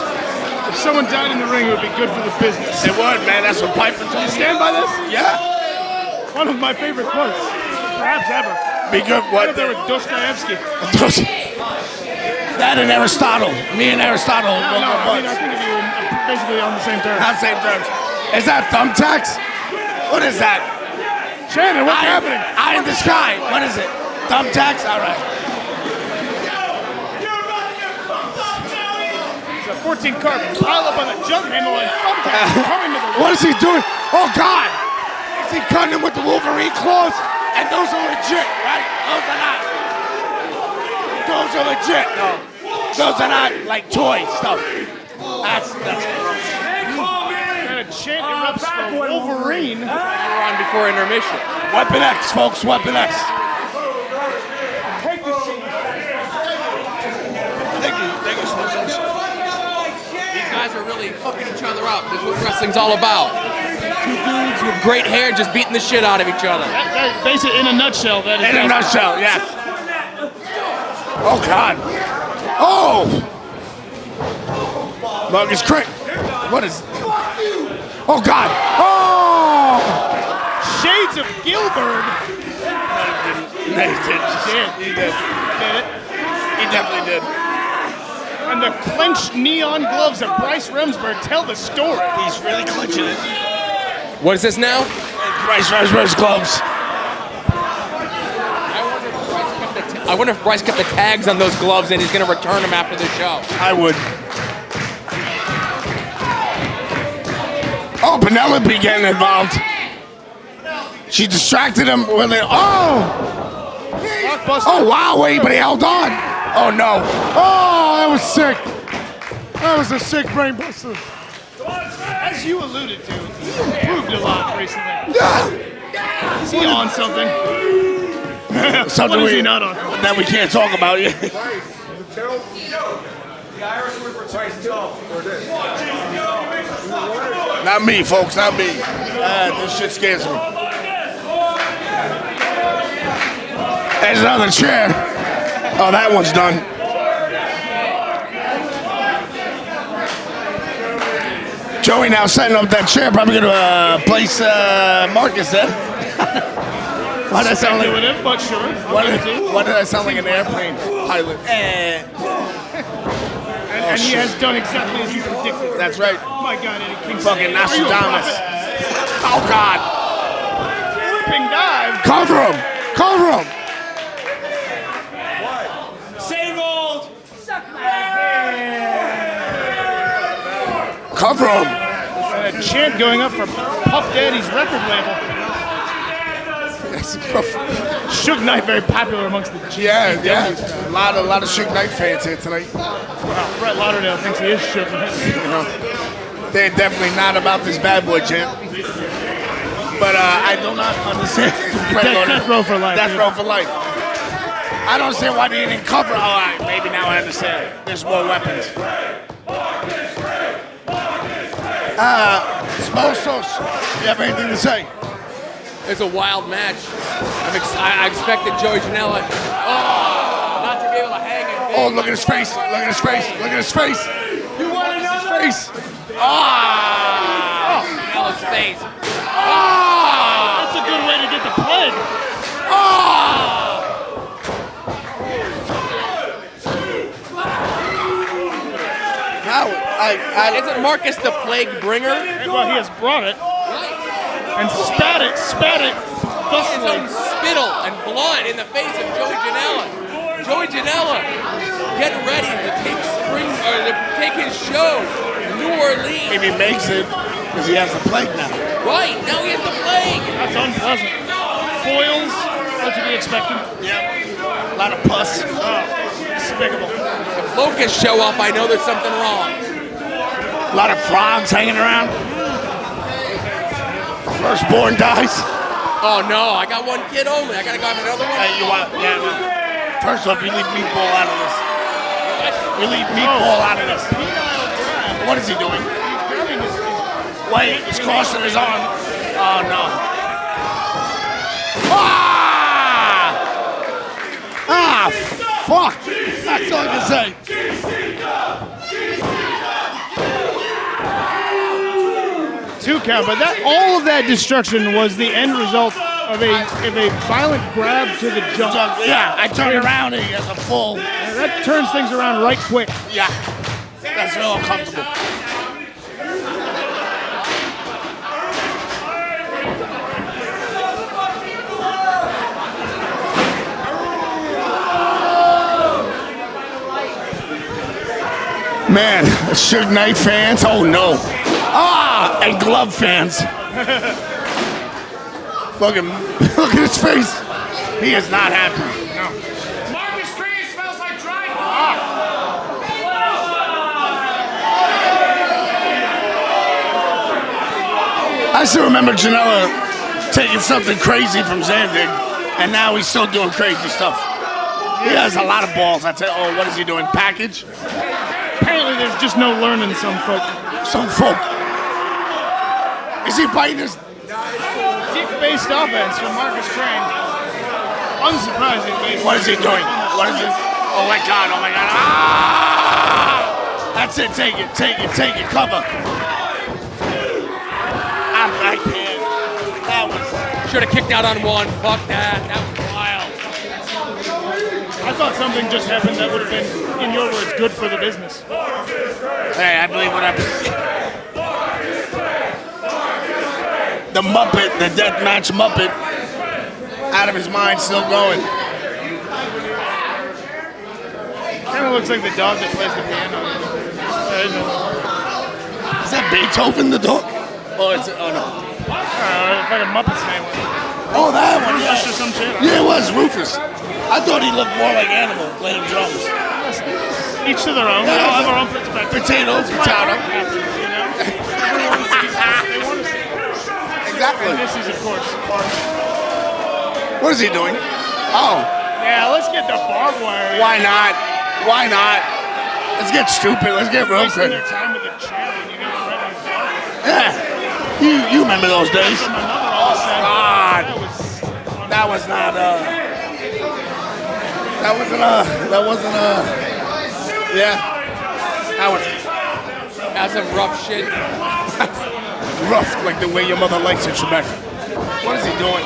if someone died in the ring, it would be good for the business. It would, man. That's what Piper told You me. stand by this? Yeah. One of my favorite quotes, perhaps ever. Be good. Right What? up there with Dostoevsky. That and Aristotle. Me and Aristotle. No, I mean, I think of you basically on the same terms. On same terms. Is that thumbtacks? What is that? Shannon, what's happening? Eye in the sky. What is it? Thumbtacks? All right. It's a 14 card pile up on the jump handle and thumbtacks coming to the What is he doing? Oh, God. Is he cutting him with the Wolverine claws? And those are legit, right? Those are not. Those are legit. No. Those are not like toy stuff. That's gross. And a chant erupts for Wolverine. We're on before intermission. Weapon X, folks. Weapon X. Take the seat. Thank you, sponsors. These guys are really fucking each other up. This is what wrestling's all about. Two dudes with great hair just beating the shit out of each other. Basically, in a nutshell, that is. In a nutshell, yes. Oh, God. Oh! Marcus Crane. What is... Oh, God. Oh! Shades of Gilbert. No, he didn't. He did. Did it. He definitely did. And the clenched neon gloves of Bryce Remsburg tell the story. He's really clinching it. What is this now? Bryce Remsburg's gloves. I wonder if Bryce kept the tags on those gloves and he's going to return them after the show. I would. Oh, Penelope getting involved. She distracted him with it. Oh! Blockbuster. Oh, wow, wait, but he held on. Oh, no. Oh, that was sick. That was a sick brain buster. As you alluded to, he improved a lot recently. Is he on something? Something What is he not on? that we can't talk about yet. The Irish went for twice too. Or this. Not me, folks, not me. This shit scares me. There's another chair. Oh, that one's done. Joey now setting up that chair, probably gonna place Marcus there. Why did I sound like? Speculative, but sure. Why did I sound like an airplane pilot? And he has done exactly as you predicted. That's right. My God, Eddie Kingston. Fucking Are you a Nostradamus. prophet? Oh God! Flipping dive. Cover him! Cover him! Same old. Cover him! A chant going up for Puff Daddy's record label. Suge Knight very popular amongst the G. Yeah. A lot of Suge Knight fans here tonight. Well, Brett Lauderdale thinks he is Suge Knight. You know, they're definitely not about this bad boy chant. But I do not understand. Death row for life. Death row for life. I don't understand why they didn't cover. All right, maybe now I understand. There's more weapons. Smosos, you have anything to say? It's a wild match. I expected Joey Janela not to be able to hang it. Oh, look at his face. Look at his face. Look at his face. You want to know His face. Ah! Janela's face. Ah! That's a good way to get the plague. Ah! How? Isn't Marcus the plague bringer? Well, he has brought it and spat it His thusly. own spittle and blood in the face of Joey Janela. Joey Janela getting ready to take his show to New Orleans. Maybe he makes it because he has the plague now. Right, now he has the plague. That's unpleasant. Boils, what to be expected. Yeah. A lot of pus. Despicable. If locusts show up, I know there's something wrong. A lot of frogs hanging around. Firstborn dies. Oh no, I got one kid only. I gotta go have another one. Hey, you want? Yeah. Well, first off, you leave meatball out of this. You leave meatball out of this. What is he doing? Wait, his crossing his arm. Oh no. Ah, fuck. That's all I can say. Two count, but all of that destruction was the end result of a violent grab to the jump. Yeah, I turn around and he has a full. That turns things around right quick. Yeah, that's real uncomfortable. Man, Suge Knight fans, oh no. Ah, and glove fans. Fucking, look at his face. He is not happy. Marcus Crane smells like dry I still remember Janela taking something crazy from Zandig, and now he's still doing crazy stuff. He has a lot of balls. I tell you, oh, what is he doing? Package? Apparently, there's just no learning some folk. Some folk. Is he biting his? Deep-based offense from Marcus Crane. Unsurprising. What is he doing? What is it? Oh my God! Oh my God! Ah! That's it. Take it. Take it. Take it. Cover. I can't. That was. Should have kicked out on one. Fuck that. That was wild. I thought something just happened that would have been, in your words, good for the business. Hey, I believe what happened. The Muppet, the deathmatch Muppet, out of his mind, still going. Kind of looks like the dog that plays the piano. Is that Beethoven, the dog? Oh, it's oh no. Fucking Muppet's name. Oh, that one. Rufus or Yeah. some shit. Yeah, it was Rufus. I thought he looked more like Animal playing drums. Each to their own. We all have our own perspective. Potato, That's why potato. art happens, you know? Exactly. And this is, of course, barbed. What is he doing? Oh, Yeah, let's get the barbed wire. why not? Why not? Let's get stupid. Let's get real Wasting quick. their time with the chair when you got rid of barbed. Yeah. You remember those days? My mother always said God. that was That wasn't yeah. That's some rough shit. Rough, like the way your mother likes it, Trebek. What is he doing?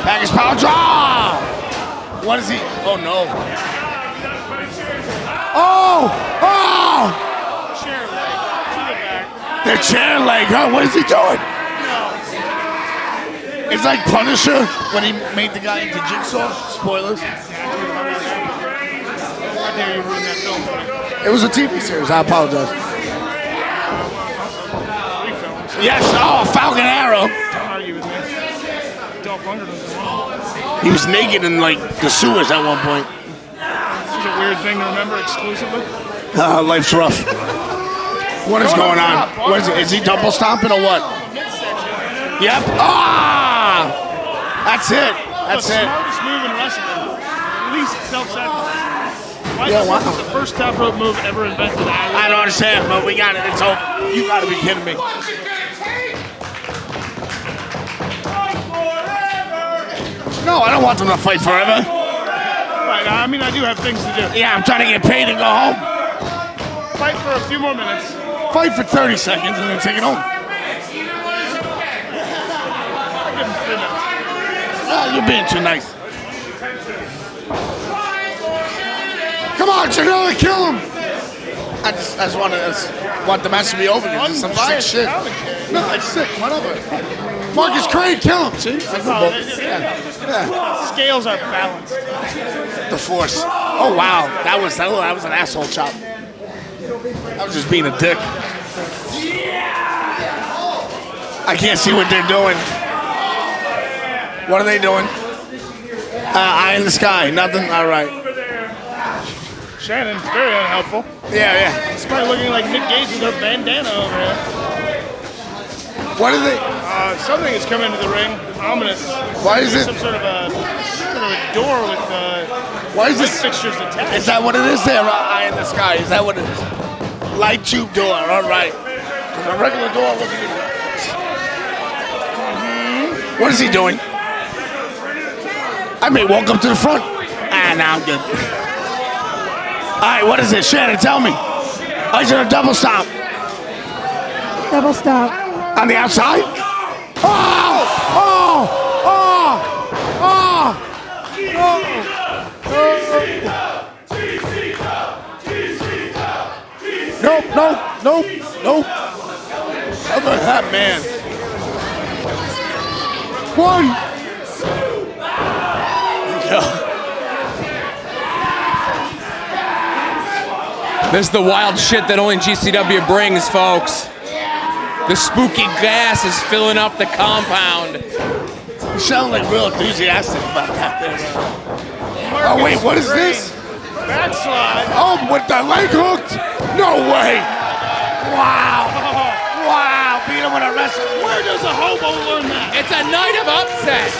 Package power draw! What is he? Oh no. Oh! chair leg to the back. The chair leg, huh? What is he doing? It's like Punisher when he made the guy into Jigsaw. Spoilers. How dare you ruin that film for me? It was a TV series. I apologize. 3 films. Yes. Oh, Falcon Arrow. Don't argue with me. Dolph Lundgren was in one. He was naked in like the sewers at one point. This is a weird thing to remember exclusively. Life's rough. What is going on? What is it? Is he double stomping or what? Midsection. Yep. Ah! That's it. That's the it. smartest move in wrestling. Least self-sacrifice. Why Yeah, is wow. this the first top rope move ever invented? I don't understand, but we got it. It's over. You gotta be kidding me. No, I don't want them to fight forever. Right, I mean, I do have things to do. Yeah, I'm trying to get paid and go home. Fight for a few more minutes. Fight for 30 seconds and then take it home. I'll give him 3 minutes. Oh, you're being too nice. Come on, Janela, kill him! I just want the match to be over because it's some sick Unbiased shit. commentary. No, it's sick. Whatever. Marcus Crane, kill him. See? Scales are balanced. The force. Oh wow, that was an asshole chop. I was just being a dick. I can't see what they're doing. What are they doing? Eye in the sky. Nothing. All right. Shannon, very unhelpful. Yeah. He's probably looking like Nick Gage with a bandana over here. What are they? Something has come into the ring. Ominous. Why is it? Some sort of a door with Why is light this? fixtures attached. Is that what it is there? Eye in the sky. Is that what it is? Light tube door. All right. A regular door. Look at it. What is he doing? I may walk up to the front. Now I'm good. All right, what is it? Shannon, tell me. Oh, he's gonna double stop. Double stop. On the outside? Nope. Other than that, man. 1. This is the wild shit that only GCW brings, folks. The spooky gas is filling up the compound. You sound like real enthusiastic about that there. Oh, wait, what is this? Backslide. Oh, with the leg hooked? No way. Wow. Beat him with a wrestle. Where does a hobo learn that? It's a night of upset.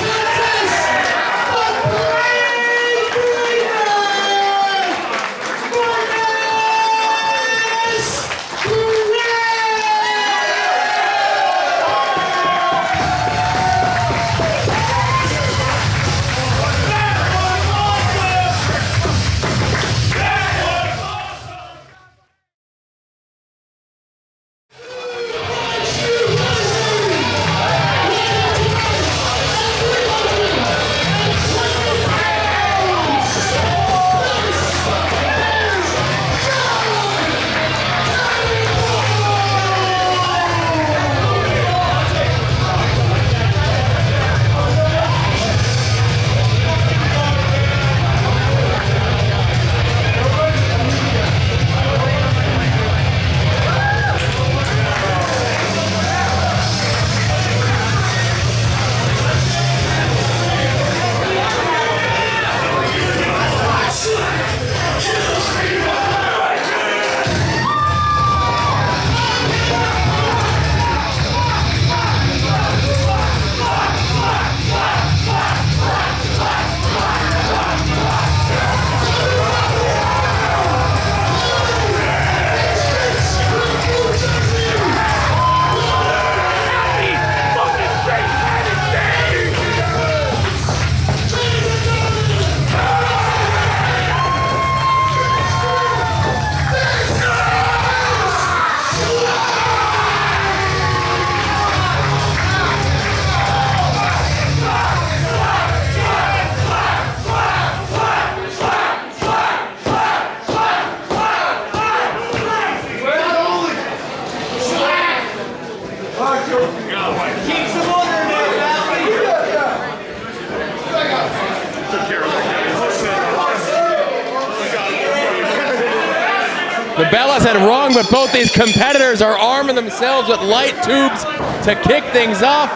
The Bella said wrong, but both these competitors are arming themselves with light tubes to kick things off.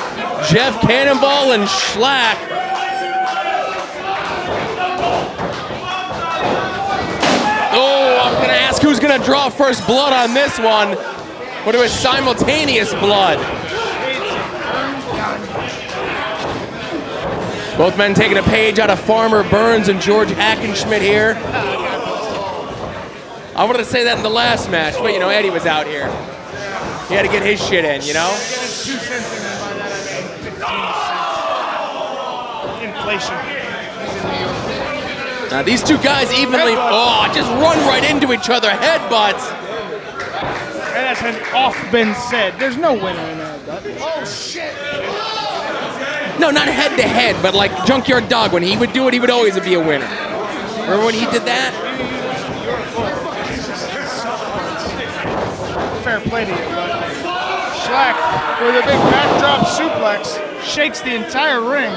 Jeff Cannonball and Shlak. Oh, I'm gonna ask who's gonna draw first blood on this one. But it was simultaneous blood. Both men taking a page out of Farmer Burns and George Hackenschmidt here. I wanted to say that in the last match, but you know, Eddie was out here. He had to get his shit in, you know? Inflation. Now these two guys evenly, just run right into each other, headbutts. And that's often been said. There's no winner in that. Oh, shit. No, not head to head, but like Junkyard Dog, when he would do it, he would always be a winner. Remember when he did that? Fair play to you, but Shlak with a big backdrop suplex shakes the entire ring.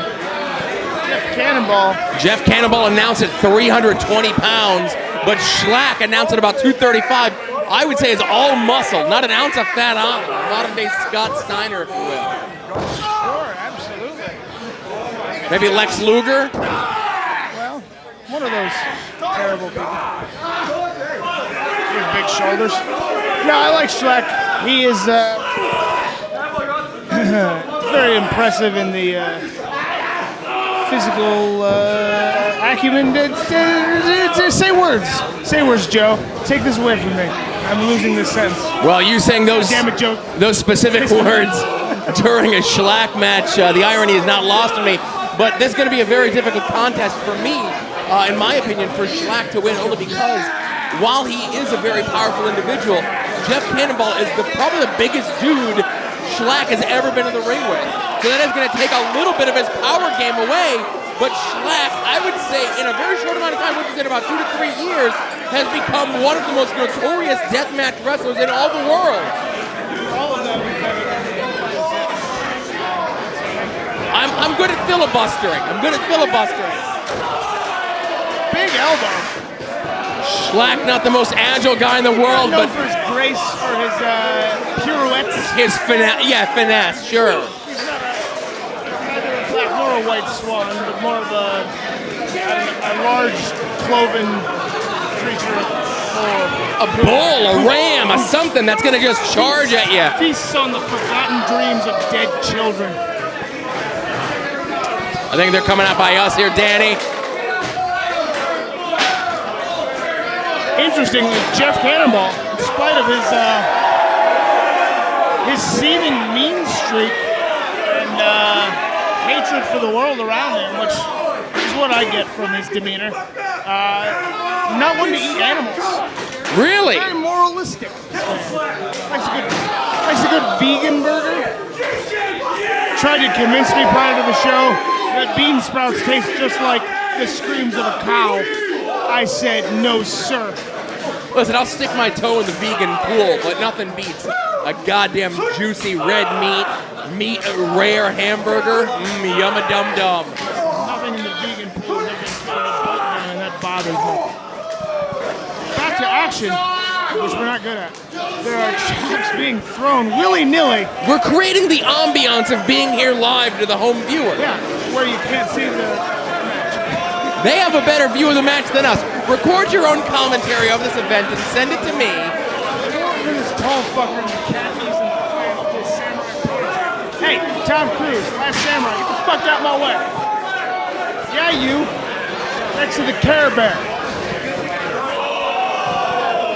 Jeff Cannonball announced at 320 pounds, but Shlak announced at about 235. I would say is all muscle, not an ounce of fat on him. Modern day Scott Steiner, if you will. Sure, absolutely. Maybe Lex Luger? Well, one of those terrible people. With big shoulders. No, I like Shlak. He is very impressive in the physical acumen. Say words. Say words, Joe. Take this away from me. I'm losing this sense. Well, you saying those specific words during a Shlak match, the irony is not lost on me. But this is going to be a very difficult contest for me, in my opinion, for Shlak to win, only because while he is a very powerful individual, Jeff Cannonball is probably the biggest dude Shlak has ever been in the ring with. So that is going to take a little bit of his power game away. But Shlak, I would say, in a very short amount of time, which is in about 2 to 3 years, has become one of the most notorious deathmatch wrestlers in all the world. I'm good at filibustering. Big elbow. Shlak, not the most agile guy in the world, known but for his grace, for his pirouettes. His finesse, sure. He's not neither a black nor a white swan, but more of a large cloven creature. A bull, a ram, a something that's gonna just charge at you. Feasts on the forgotten dreams of dead children. I think they're coming out by us here, Danny. Interestingly, Jeff Cannonball, in spite of his seeming mean streak and hatred for the world around him, which is what I get from his demeanor, not one to eat animals. Really? Very moralistic. Likes a good vegan burger. Tried to convince me prior to the show that bean sprouts taste just like the screams of a cow. I said, no, sir. Listen, I'll stick my toe in the vegan pool, but nothing beats a goddamn juicy red meat rare hamburger. Yum-a-dum-dum. Nothing in the vegan pool, and that bothers me. Back to action, which we're not good at. There are chops being thrown willy-nilly. We're creating the ambiance of being here live to the home viewer. Yeah, where you can't see the... They have a better view of the match than us. Record your own commentary of this event and send it to me. This tall fucker in the khakis and the samurai. Hey, Tom Cruise, Last Samurai, get the fuck out my way. Yeah, you. Next to the Care Bear.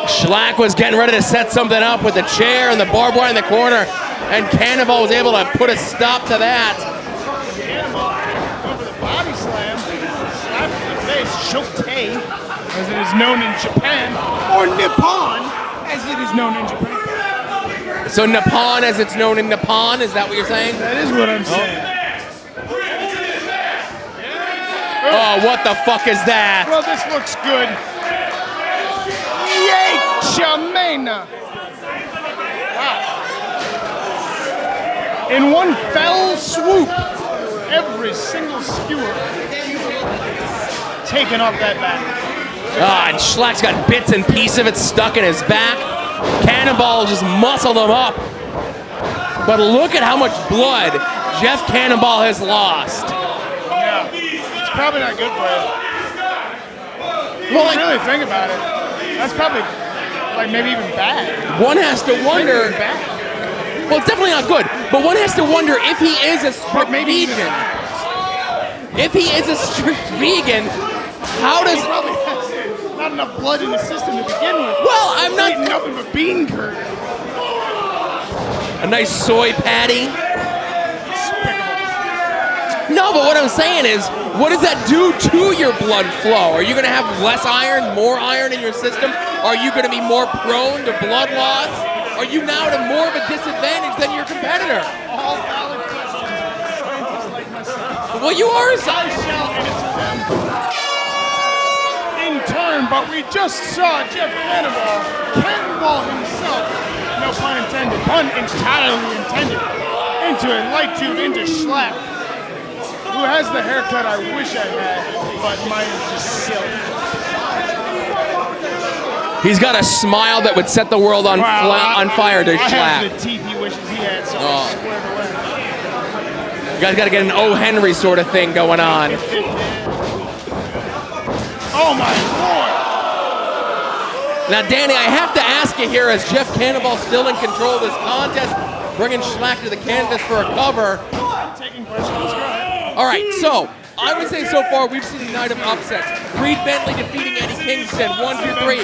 Shlak was getting ready to set something up with the chair and the barbed wire in the corner, and Cannonball was able to put a stop to that. Cannonball over the body slam. Slap in the face, Shotei, as it is known in Japan, or Nippon, as it is known in Japan. So Nippon, as it's known in Nippon, is that what you're saying? That is what I'm saying. Oh, what the fuck is that? Well, this looks good. Yay, Chamena! Wow. In one fell swoop, every single skewer taken off that back. And Schlack's got bits and pieces of it stuck in his back. Cannonball just muscled him up. But look at how much blood Jeff Cannonball has lost. Yeah. It's probably not good for you. Well, If you really think about it, that's probably like maybe even bad. one has to wonder. Maybe even bad. Well, it's definitely not good. But one has to wonder if he is a strict maybe even vegan. If he is a strict vegan, how does? He probably has not enough blood in the system to begin with. Well, I'm not. Eating nothing but bean curd. A nice soy patty. No, but what I'm saying is, what does that do to your blood flow? Are you going to have less iron, more iron in your system? Are you going to be more prone to blood loss? Are you now at more of a disadvantage than your competitor? All valid questions. Scientists like myself. Well, you are a I shall answer them in turn, but we just saw Jeff Cannonball himself, no pun intended, pun entirely intended, into a light tube, into Schlack, who has the haircut I wish I had, but mine is just silly. He's got a smile that would set the world on fire to I have Schlack. the teeth he wishes he had, so Oh. it's squared away. You guys got to get an O. Henry sort of thing going on. Oh my lord! Now, Danny, I have to ask you here, is Jeff Cannonball still in control of this contest, bringing Schlack to the canvas for a cover? I'm taking questions. Go ahead. All right, so I would say so far we've seen a night of upsets. Reed Bentley defeating Eddie Kingston, 1-2-3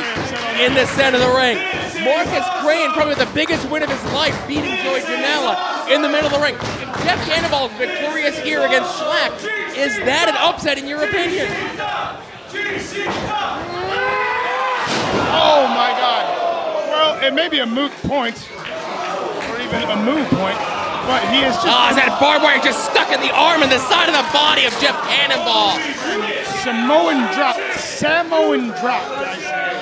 in the center of the ring. Marcus Crane, probably the biggest win of his life, beating Joey Janela in the middle of the ring. If Jeff Cannonball is victorious here against Schlack, is that an upset in your opinion? Oh my God! Well, it may be a moot point, or even a moot point, but he is just Oh, is that barbed wire just stuck in the arm and the side of the body of Jeff Cannonball? Samoan drop, I say.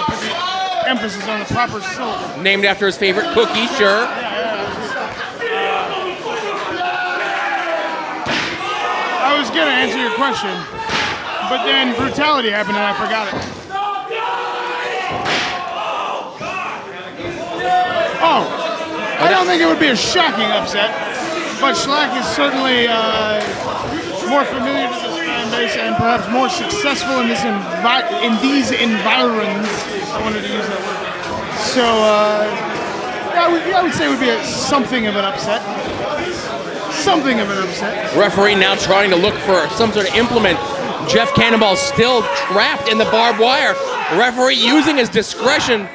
Put the emphasis on the proper syllable. Named after his favorite cookie, sure. I was gonna answer your question, but then brutality happened and I forgot it. Oh, I don't think it would be a shocking upset, but Schlack is certainly more familiar to this fan base and perhaps more successful in these environs. I wanted to use that word. So, I would say it would be something of an upset. Something of an upset. Referee now trying to look for some sort of implement. Jeff Cannonball still trapped in the barbed wire. Referee using his discretion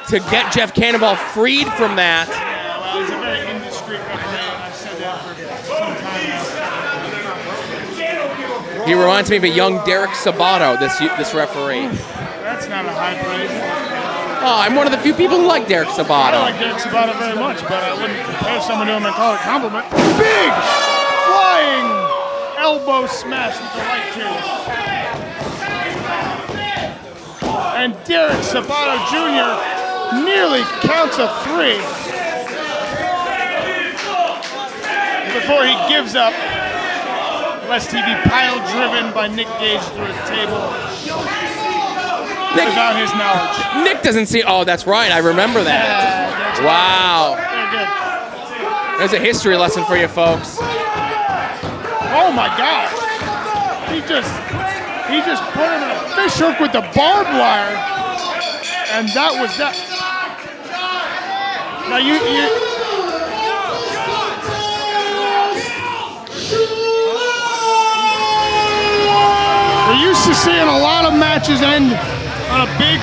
to get Jeff Cannonball freed from that. Yeah, well, he's a very indiscreet referee, and I've said that for some time now. He reminds me of a young Derek Sabato, this referee. That's not a high praise. Oh, I'm one of the few people who like Derek I Sabato. like Derek Sabato very much, but I wouldn't compare someone to him and call it a compliment. Big flying elbow smash with the light tubes. And Derek Sabato Jr. nearly counts a 3 before he gives up, lest he be pile driven by Nick Gage through a table without his knowledge. Nick doesn't see. Oh, that's right. I remember that. Wow. Very good. There's a history lesson for you folks. Oh my God! He just put him in a fish hook with the barbed wire, and that was that. Now we're used to seeing a lot of matches end on a big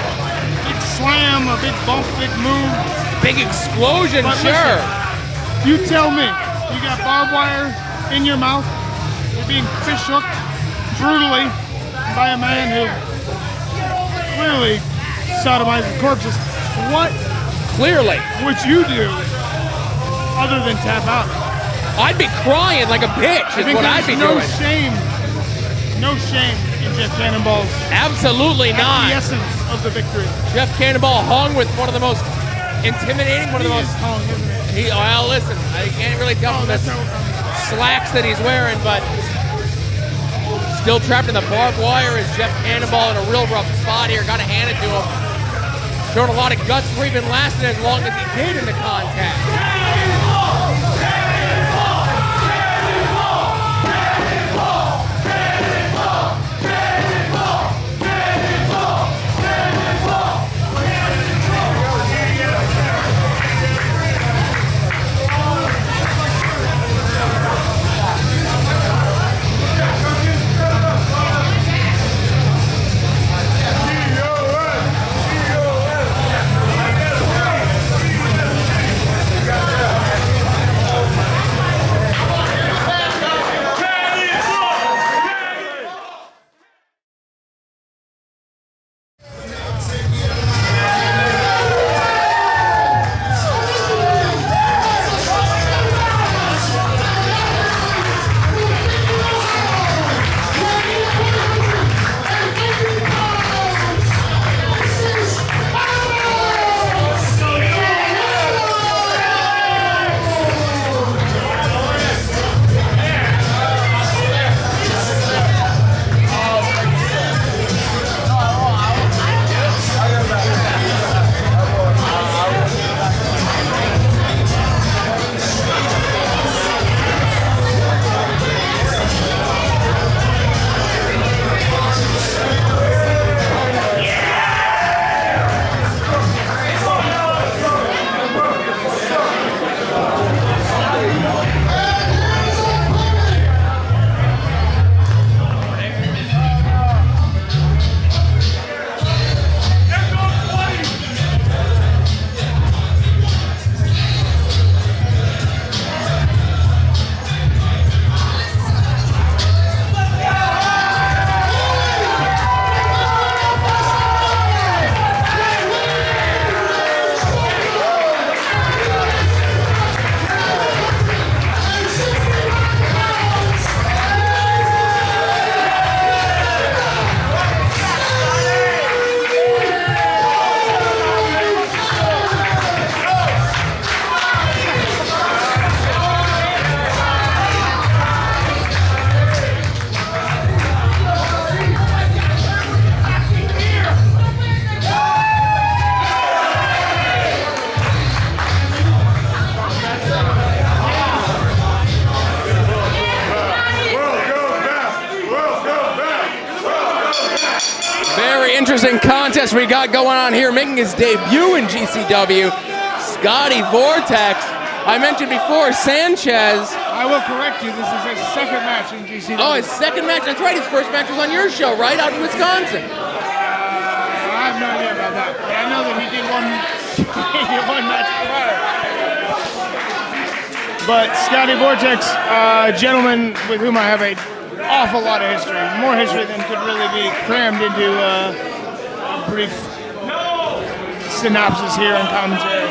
slam, a big bump, big move. Big explosion, But sure. listen, you tell me, you got barbed wire in your mouth, you're being fish hooked brutally by a man who clearly sodomizes corpses. What Clearly. would you do other than tap out? I'd be crying like a bitch I is think what I'd be there's doing. no shame in Jeff Cannonball's Absolutely the not. essence of the victory. Jeff Cannonball hung with one of the most intimidating, one of the He most... is hung, isn't it? Well, listen, I can't really tell from the That's no, slacks that he's wearing, but Still trapped in the barbed wire is Jeff Cannonball in a real rough spot here. Got to hand it to him. Showing a lot of guts for even lasting as long as he did in the contact. Interesting contest we got going on here, making his debut in GCW, Scotty Vortex. I mentioned before, Sanchez. I will correct you, this is his second match in GCW. Oh, his second match? That's right, his first match was on your show, right? Out in Wisconsin. I have no idea about that, but I know that he did one match prior. But Scotty Vortex, a gentleman with whom I have an awful lot of history, more history than could really be crammed into a brief synopsis here on commentary.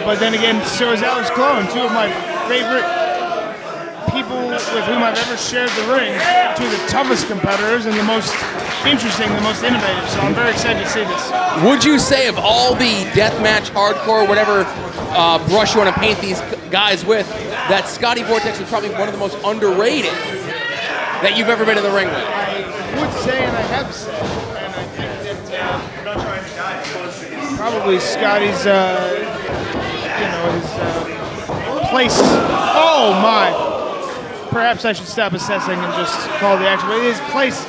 But then again, so is Alex Clone, two of my favorite people with whom I've ever shared the ring, two of the toughest competitors and the most interesting, the most innovative. So I'm very excited to see this. Would you say of all the deathmatch, hardcore, whatever brush you want to paint these guys with, that Scotty Vortex is probably one of the most underrated that you've ever been in the ring with? I would say, and I have said, and I think that probably Scotty's, his place. Oh my! Perhaps I should stop assessing and just call the action. But his place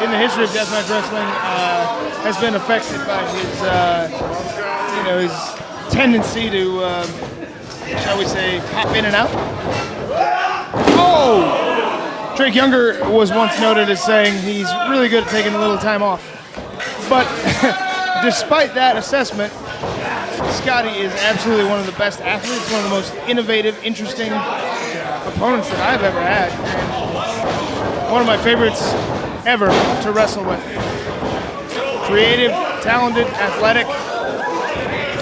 in the history of deathmatch wrestling has been affected by his, his tendency to, shall we say, pop in and out. Oh! Drake Younger was once noted as saying he's really good at taking a little time off. But despite that assessment, Scotty is absolutely one of the best athletes, one of the most innovative, interesting opponents that I've ever had. And one of my favorites ever to wrestle with. Creative, talented, athletic,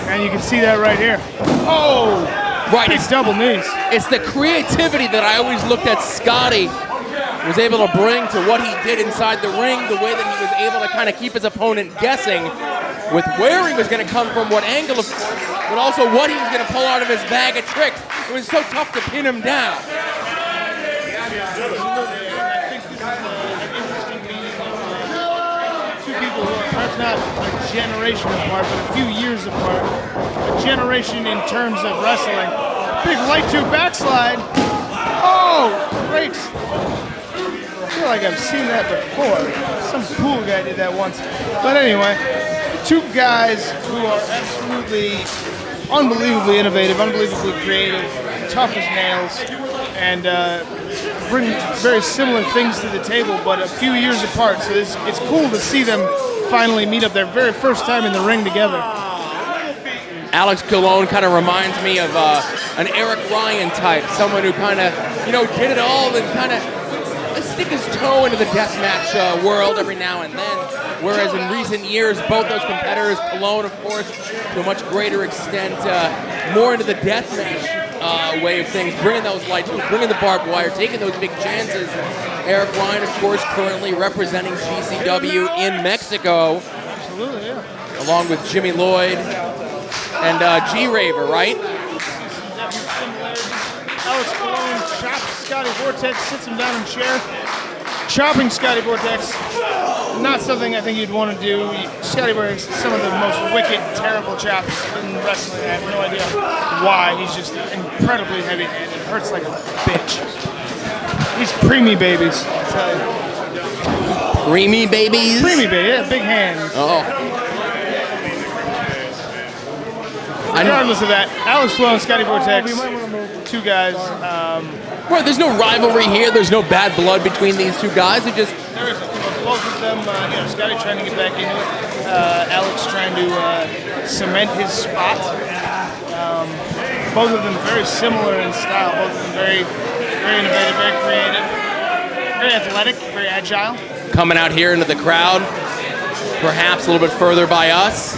and you can see that right here. Oh! Right. Big double knees. It's the creativity that I always looked at Scotty was able to bring to what he did inside the ring, the way that he was able to kind of keep his opponent guessing with where he was going to come from, what angle, but also what he was going to pull out of his bag of tricks. It was so tough to pin him down. I think this is an not a generation apart, but a few years apart. A generation in terms of wrestling. Big light tube backslide. Oh, breaks. I feel like I've seen that before. Some cool guy did that once. But anyway, two guys who are absolutely unbelievably innovative, unbelievably creative, tough as nails, and bring very similar things to the table, but a few years apart. So it's cool to see them finally meet up their very first time in the ring together. Alex Colon kind of reminds me of an Eric Ryan type, someone who kind of, did it all and kind of stick his toe into the deathmatch world every now and then. Whereas in recent years, both those competitors, Colon, of course, to a much greater extent, more into the deathmatch way of things, bringing those lights, bringing the barbed wire, taking those big chances. Eric Ryan, of course, currently representing GCW in Mexico. Absolutely, yeah. Along with Jimmy Lloyd and G-Raver, right? Alex Colon chops Scotty Vortex, sits him down in a chair. Chopping Scotty Vortex, not something I think you'd want to do. Scotty Vortex is some of the most wicked, terrible chops in wrestling. I have no idea why. He's just incredibly heavy-handed. It hurts like a bitch. These preemie babies, I'll tell you. Preemie babies? Preemie baby, yeah, big hands. Oh. Regardless of that, Alex Colon and Scotty Vortex, two guys. Well, there's no rivalry here. There's no bad blood between these two guys. It just there is both of them. Scotty trying to get back into it. Alex trying to cement his spot. Both of them very similar in style. Both of them very, very innovative, very creative, very athletic, very agile. coming out here into the crowd, perhaps a little bit further by us.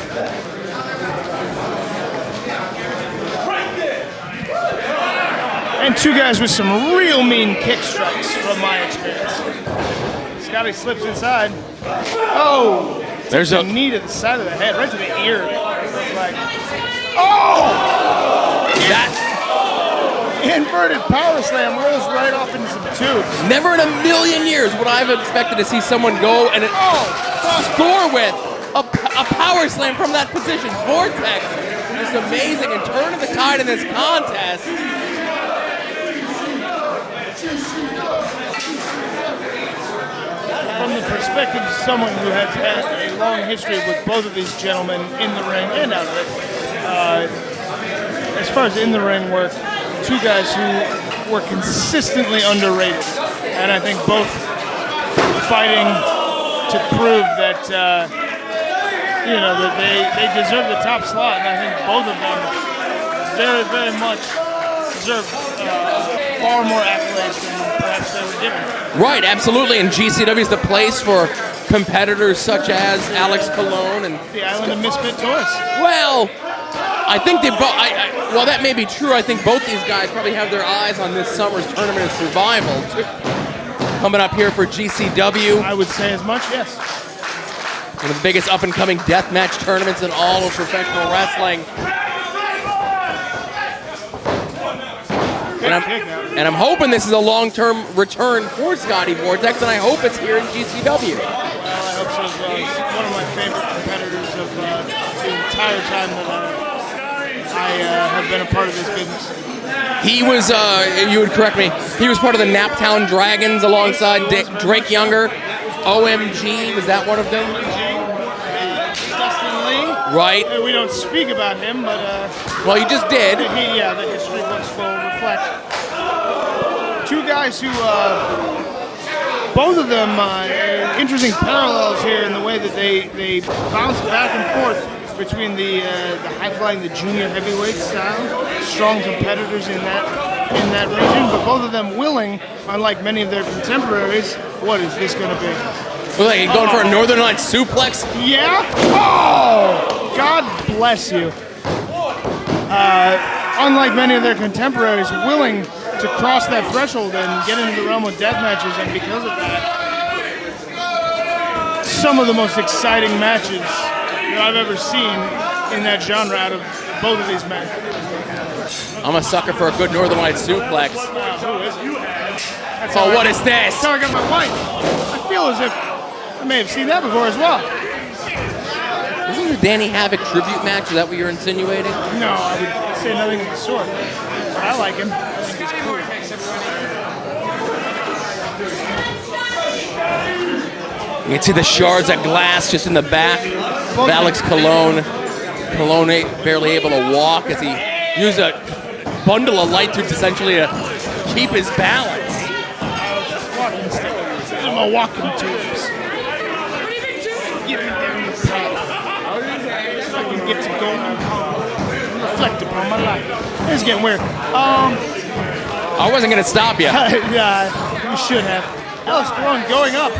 And two guys with some real mean kick strikes from my experience. Scotty slips inside. Oh! There's a knee to the side of the head, right to the ear. Like, oh! That inverted power slam rolls right off into some tubes. never in a million years would I have expected to see someone go and score with a power slam from that position. Vortex, just amazing, and turning the tide in this contest. From the perspective of someone who has had a long history with both of these gentlemen in the ring and out of it, as far as in the ring work, two guys who were consistently underrated, and I think both fighting to prove that that they deserve the top slot, and I think both of them very, very much deserve far more accolades than perhaps they were given. Right, absolutely, and GCW is the place for competitors such as Alex Colon and the Island of Misfit Toys. Well, I think they both. Well, that may be true. I think both these guys probably have their eyes on this summer's Tournament of Survival coming up here for GCW. I would say as much, yes. One of the biggest up-and-coming deathmatch tournaments in all of professional wrestling. And I'm hoping this is a long-term return for Scotty Vortex, and I hope it's here in GCW. Well, I hope so as well. He's one of my favorite competitors of the entire time that I have been a part of this business. He was, you would correct me, he was part of the Naptown Dragons alongside Drake Younger. OMG, was that one of them? Dustin Lee. Right. We don't speak about him, but... well, you just did. The history books will reflect. Two guys who, both of them, interesting parallels here in the way that they bounce back and forth between the high-flying, the junior heavyweight style, strong competitors in that region, but both of them willing, unlike many of their contemporaries, what is this going to be? Well, like going for a Northern Lights suplex? Yeah? Oh! God bless you. Unlike many of their contemporaries, willing to cross that threshold and get into the realm of death matches, and because of that, some of the most exciting matches that I've ever seen in that genre out of both of these men. I'm a sucker for a good Northern Lights suplex. Who is it? Oh, what is this? That's how I got my wife. I feel as if I may have seen that before as well. This is a Danny Havoc tribute match. Is that what you're insinuating? No, I would say nothing of the sort. But I like him. I think he's cool. You can see the shards of glass just in the back of Alex Colon. Colon barely able to walk as he used a bundle of light tubes essentially to keep his balance. Walking stick. These are my walking tubes. Get me down the path. So I can get to go and reflect upon my life. It's getting weird. I wasn't going to stop you. Yeah, you should have. Alex Colon going up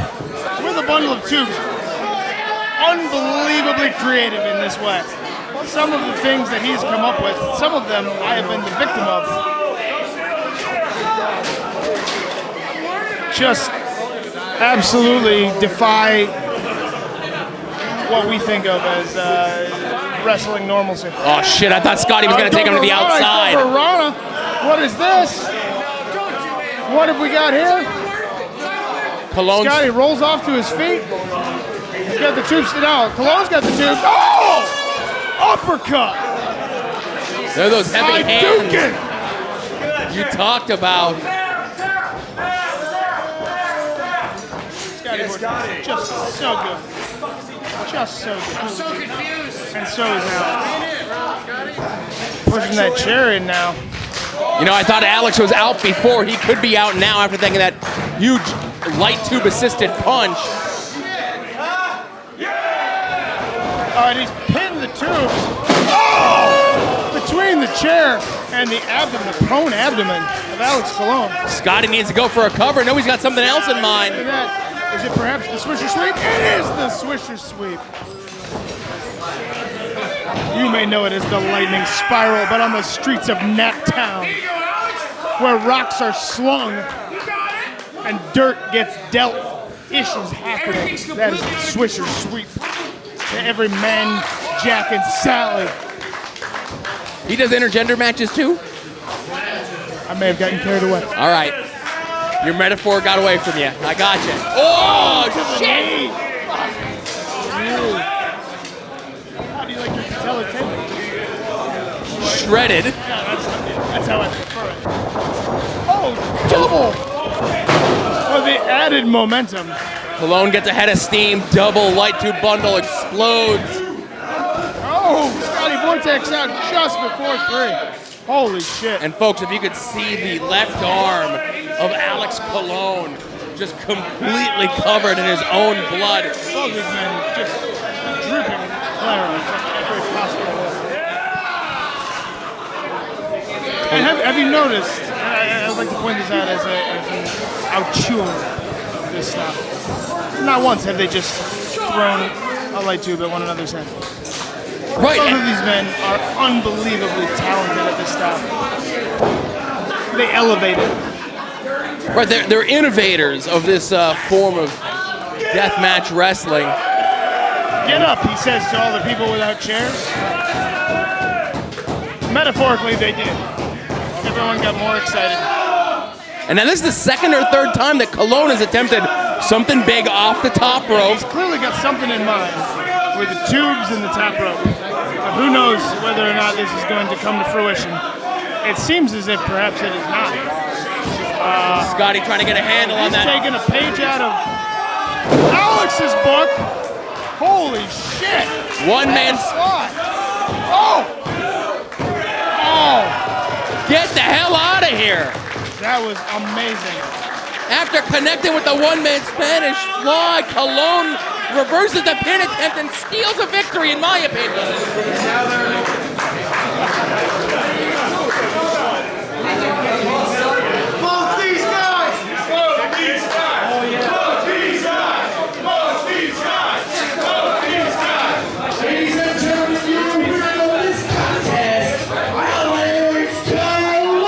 with a bundle of tubes. Unbelievably creative in this way. Some of the things that he's come up with, some of them I have been the victim of. Just absolutely defy what we think of as wrestling normalcy. Oh shit, I thought Scotty was going to take him to the outside. Rana. What is this? What have we got here? Colon's Scotty rolls off to his feet. He's got the tubes down. Colon's got the tubes. Oh! Uppercut! There are those heavy hands Hadouken! you talked about. Scotty Vortex, just so good. Just so good. I'm so confused. And so is Alex. Pushing that chair in now. You know, I thought Alex was out before. He could be out now after taking that huge light tube assisted punch. And he's pinned the tubes. Oh! Between the chair and the abdomen, the prone abdomen of Alex Colon. Scotty needs to go for a cover. No, he's got something else in mind. Look at that. Is it perhaps the Swisher Sweep? It is the Swisher Sweep. You may know it as the Lightning Spiral, but on the streets of Naptown, where rocks are slung and dirt gets dealt, issues happening. That is the Swisher Sweep. To every man, Jack, and Sally. He does intergender matches too? I may have gotten carried away. All right. Your metaphor got away from you. I got you. Oh, shit! How do you like your patella tendon? Shredded. Yeah, that's how I prefer it. Oh, double! For the added momentum. Colon gets a head of steam. Double light tube bundle explodes. Oh, Scotty Vortex out just before 3. Holy shit. And folks, if you could see the left arm of Alex Colon just completely covered in his own blood. Both these men just dripping Clara from every possible way. And have you noticed, and I'd like to point this out as an auteur of this stuff. Not once have they just thrown a light tube at one another's head. Right. Both of these men are unbelievably talented at this stuff. They elevate it. Right, they're innovators of this form of deathmatch wrestling. Get up, he says to all the people without chairs. Metaphorically, they did. Everyone got more excited. And now this is the second or third time that Colon has attempted something big off the top rope. He's clearly got something in mind with the tubes and the top rope. But who knows whether or not this is going to come to fruition. It seems as if perhaps it is not. Scotty trying to get a handle on He's that. taking a page out of Alex's book. Holy shit! One man. Spot. Oh! Oh! Get the hell out of here! That was amazing. After connecting with the one-man Spanish fly, Colon reverses the pin attempt and steals a victory, in my opinion. Both these guys! Both these guys! Both these guys! Both these guys! Both these guys! Ladies and gentlemen, your winner of this contest, Alex Colon!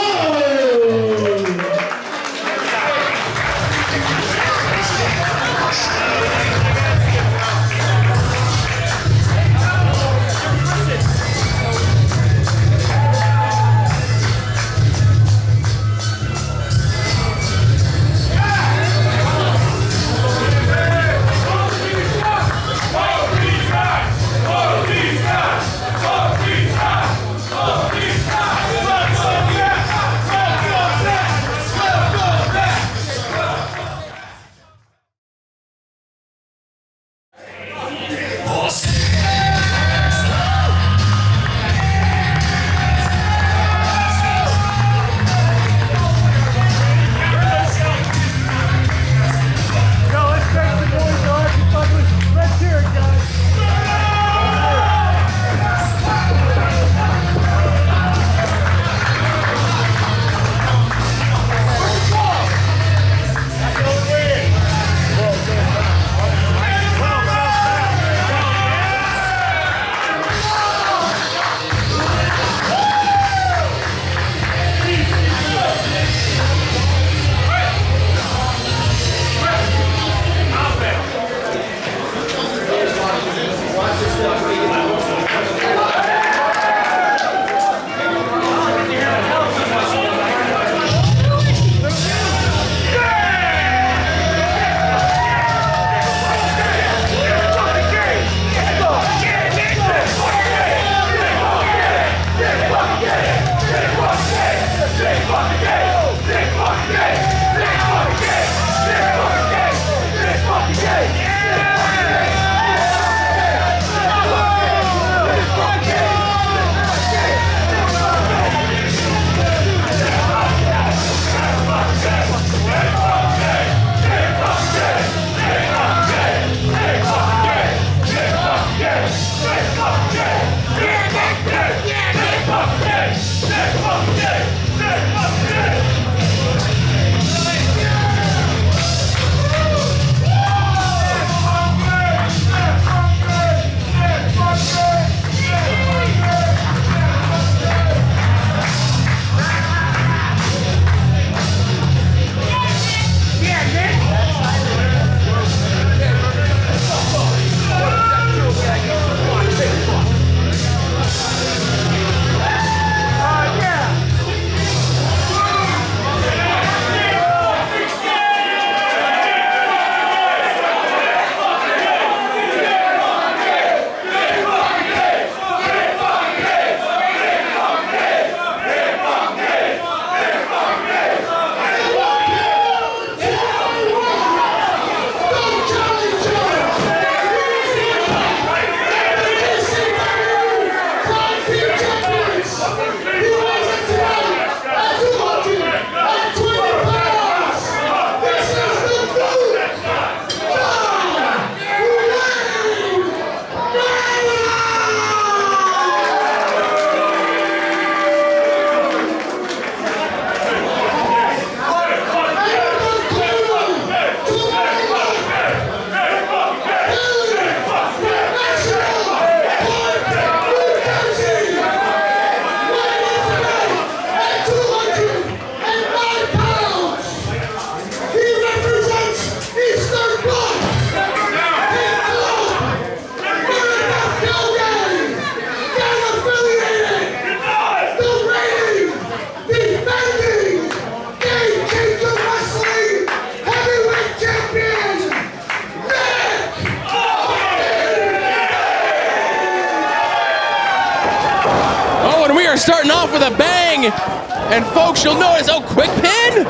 Starting off with a bang, and folks, you'll notice, oh, quick pin?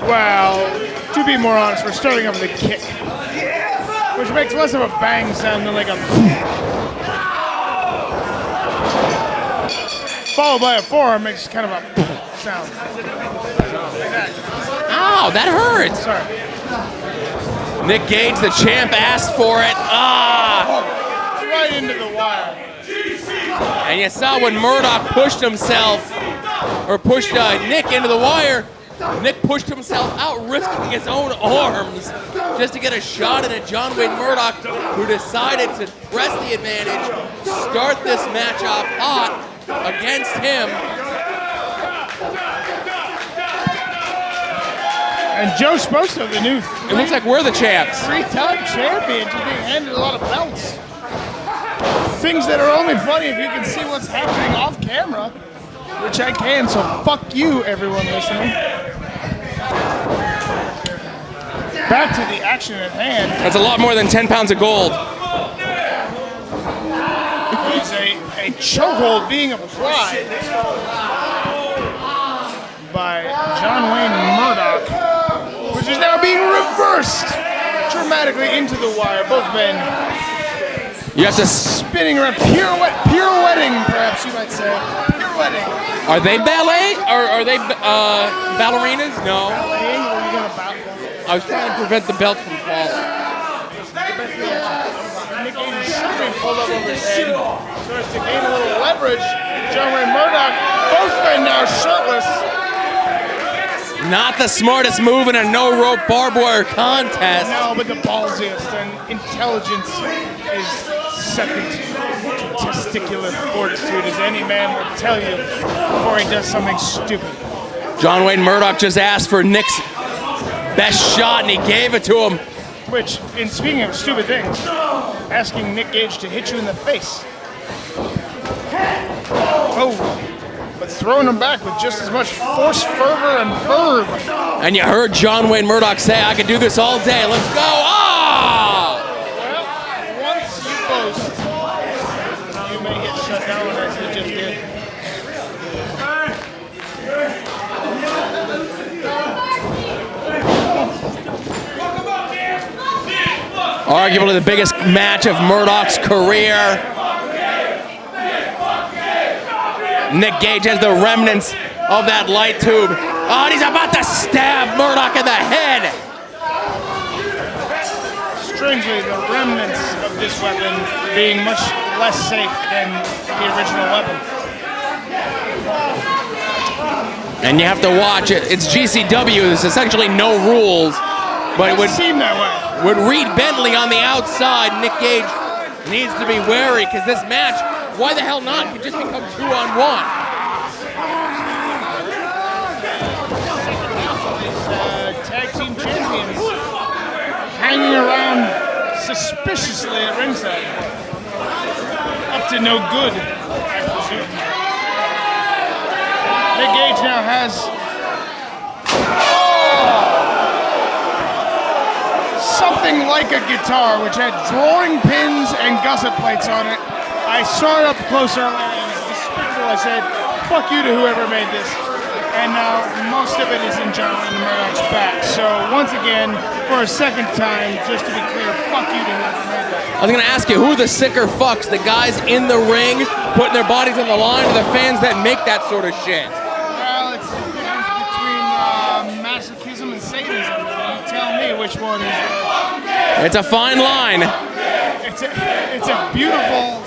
Well, to be more honest, we're starting off with a kick, which makes less of a bang sound than like a followed by a forearm makes kind of a sound. Ow, that hurt. Sorry. Nick Gage, the champ, asked for it. Right into the wire. And you saw when Murdoch pushed himself, or pushed Nick into the wire, Nick pushed himself out, risking his own arms just to get a shot at a John Wayne Murdoch, who decided to press the advantage, start this match off hot against him. And Joe Sposto, the new It looks like we're the champs. three-time champion, just being handed a lot of belts. Things that are only funny if you can see what's happening off camera, which I can, so fuck you, everyone listening. Back to the action at hand. That's a lot more than 10 pounds of gold. There's a chokehold being applied by John Wayne Murdoch, which is now being reversed dramatically into the wire. Both men You have to. spinning around, pirouetting, perhaps you might say. Pirouetting. Are they ballet? Or are they ballerinas? No. Balleting, or are you gonna bow? I was trying to prevent the belt from falling. Nick Gage should be pulled up over his head so as to gain a little leverage. John Wayne Murdoch, both men now shirtless. Not the smartest move in a no-rope barbed wire contest. No, but the ballsiest, and intelligence is second to testicular fortitude, as any man will tell you before he does something stupid. John Wayne Murdoch just asked for Nick's best shot, and he gave it to him. Which, in speaking of stupid things, asking Nick Gage to hit you in the face. Oh, but throwing him back with just as much force, fervor, and verve. And you heard John Wayne Murdoch say, I could do this all day. Let's go. Ah! Well, once you boast, you may get shut down as you just did. Arguably the biggest match of Murdoch's career. Nick Gage has the remnants of that light tube. Oh, and he's about to stab Murdoch in the head. Strangely, the remnants of this weapon being much less safe than the original weapon. And you have to watch it. It's GCW. There's essentially no rules, but it would seem that way. Would Reed Bentley on the outside. Nick Gage needs to be wary because this match, why the hell not, could just become 2-on-1. Tag team champions hanging around suspiciously at ringside. Up to no good, I presume. Nick Gage now has something like a guitar, which had drawing pins and gusset plates on it. I saw it up close earlier and it was despicable. I said, fuck you to whoever made this. And now most of it is in John Wayne Murdoch's back. So once again, for a second time, just to be clear, fuck you to whoever made that. I was going to ask you, who are the sicker fucks? The guys in the ring putting their bodies on the line, or the fans that make that sort of shit? Well, it's the difference between masochism and sadism. You tell me which one is. It's a fine line. It's a beautiful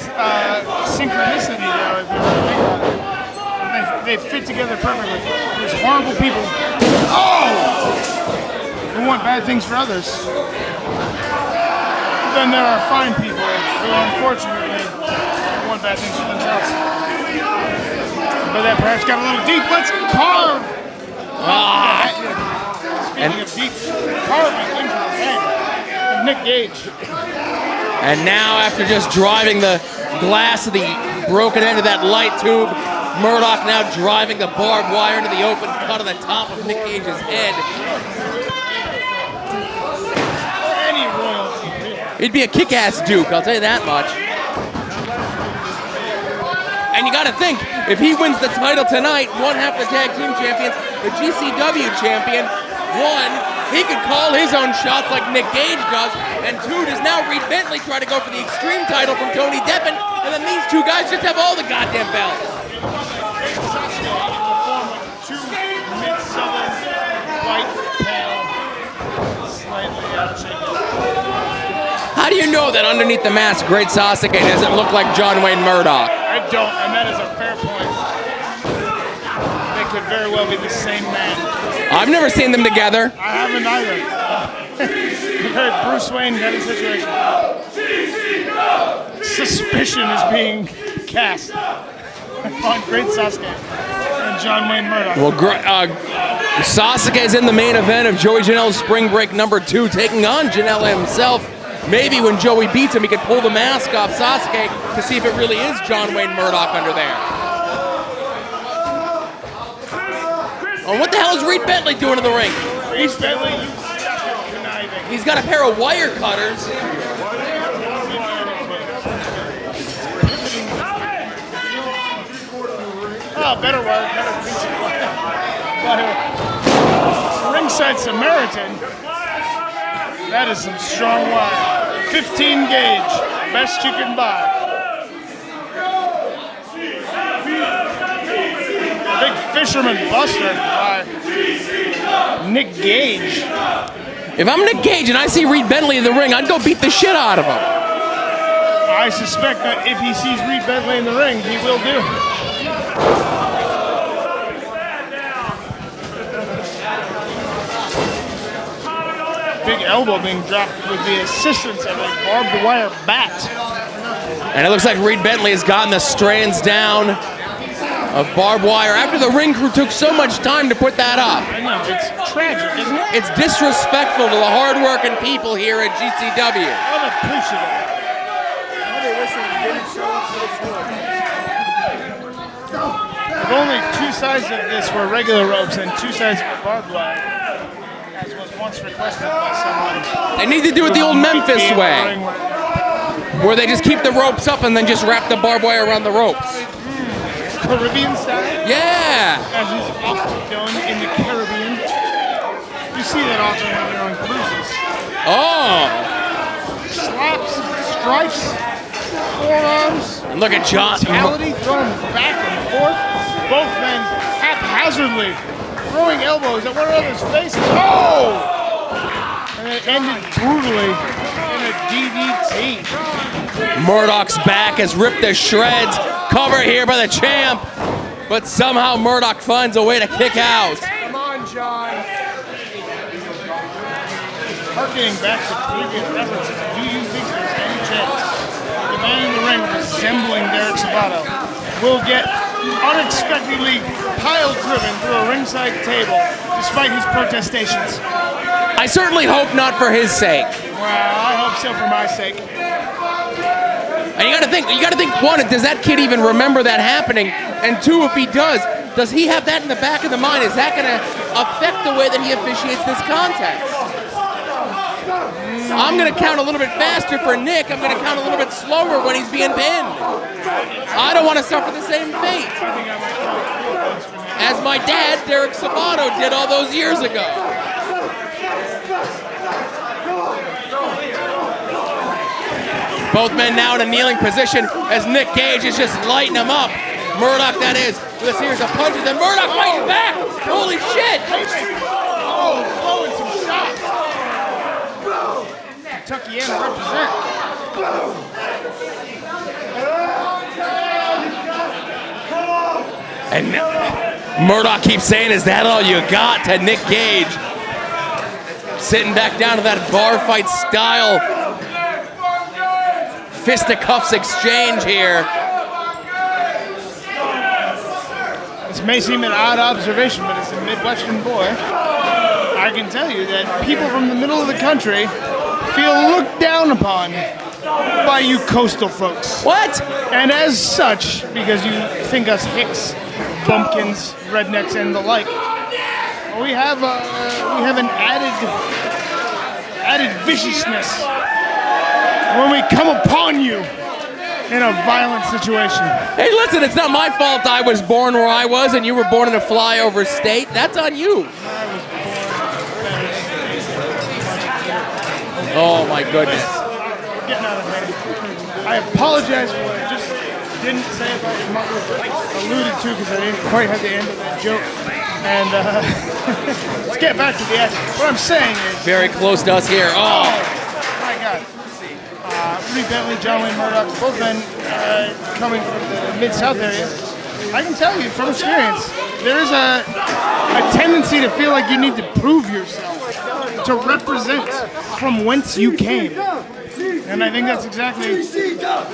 synchronicity, though, if you really think about it. They fit together perfectly. There's horrible people who want bad things for others. Then there are fine people who, unfortunately, want bad things for themselves. But that perhaps got a little deep. Let's carve. Speaking of deep, carving into the head of Nick Gage. And now, after just driving the glass of the broken end of that light tube, Murdoch now driving the barbed wire into the open cut on the top of Nick Gage's head. Any royalty. He'd be a kick-ass Duke, I'll tell you that much. And you gotta think, if he wins the title tonight, one half the tag team champions, the GCW champion, one, he could call his own shots like Nick Gage does, and two, does now Reed Bentley try to go for the Extreme title from Tony Deppen, and then these two guys just have all the goddamn belts. Two mid-southern, white, pale, slightly out of shape. How do you know that underneath the mask, Great Sasuke doesn't look like John Wayne Murdoch? I don't, and that is a fair point. They could very well be the same man. I've never seen them together. I haven't either. A very Bruce Wayne kind of situation. Suspicion is being cast on Great Sasuke and John Wayne Murdoch. Well, Sasuke is in the main event of Joey Janela's Spring Break #2, taking on Janela himself. Maybe when Joey beats him, he could pull the mask off Sasuke to see if it really is John Wayne Murdoch under there. Oh, what the hell is Reed Bentley doing in the ring? Reed Bentley, you suck at conniving. He's got a pair of wire cutters. Oh, better wire cutters. Ringside Samaritan. That is some strong wire. 15 gauge, best you can buy. Big Fisherman Buster by Nick Gage. If I'm Nick Gage and I see Reed Bentley in the ring, I'd go beat the shit out of him. I suspect that if he sees Reed Bentley in the ring, he will do. Big elbow being dropped with the assistance of a barbed wire bat. And it looks like Reed Bentley has gotten the strands down of barbed wire after the ring crew took so much time to put that up. I know, it's tragic, isn't it? It's disrespectful to the hard-working people here at GCW. Unappreciative. If only two sides of this were regular ropes and two sides were barbed wire, as was once requested by someone. They need to do it the old Memphis way, where they just keep the ropes up and then just wrap the barbed wire around the ropes. Caribbean style? Yeah! As is often done in the Caribbean. You see that often when you're on cruises. Oh! Slaps, strikes, forearms. And look at John. Brutality thrown back and forth. Both men haphazardly throwing elbows at one another's faces. Oh! And it ended brutally and a DDT. Murdoch's back is ripped to shreds. Cover here by the champ. But somehow Murdoch finds a way to kick out. Come on, John. Harkening back to previous efforts, do you think there's any chance the man in the ring resembling Derek Sabato will get unexpectedly pile-driven through a ringside table despite his protestations? I certainly hope not for his sake. Well, I hope so for my sake. And you gotta think, one, does that kid even remember that happening? And two, if he does he have that in the back of the mind? Is that gonna affect the way that he officiates this contest? I'm gonna count a little bit faster for Nick. I'm gonna count a little bit slower when he's being pinned. I don't want to suffer the same fate as my dad, Derek Sabato, did all those years ago. Both men now in a kneeling position as Nick Gage is just lighting them up. Murdoch, that is, with a series of punches, and Murdoch fighting back! Holy shit! Oh, blowing some shots. Kentuckiana represent. And Murdoch keeps saying, is that all you got, to Nick Gage. Sitting back down to that bar fight style fisticuffs exchange here. This may seem an odd observation, but as a Midwestern boy, I can tell you that people from the middle of the country feel looked down upon by you coastal folks. What? And as such, because you think us hicks, bumpkins, rednecks, and the like, we have an added viciousness when we come upon you in a violent situation. Hey, listen, it's not my fault I was born where I was and you were born in a flyover state. That's on you. Oh, my goodness. Getting out of hand. I apologize for what I just didn't say about your mother. Alluded to because I didn't quite have the end of that joke. And let's get back to the action. What I'm saying is... Very close to us here. Oh. My God. Rudy Bentley, John Wayne Murdoch, both men coming from the Mid-South area. I can tell you from experience, there is a tendency to feel like you need to prove yourself, to represent from whence you came. And I think that's exactly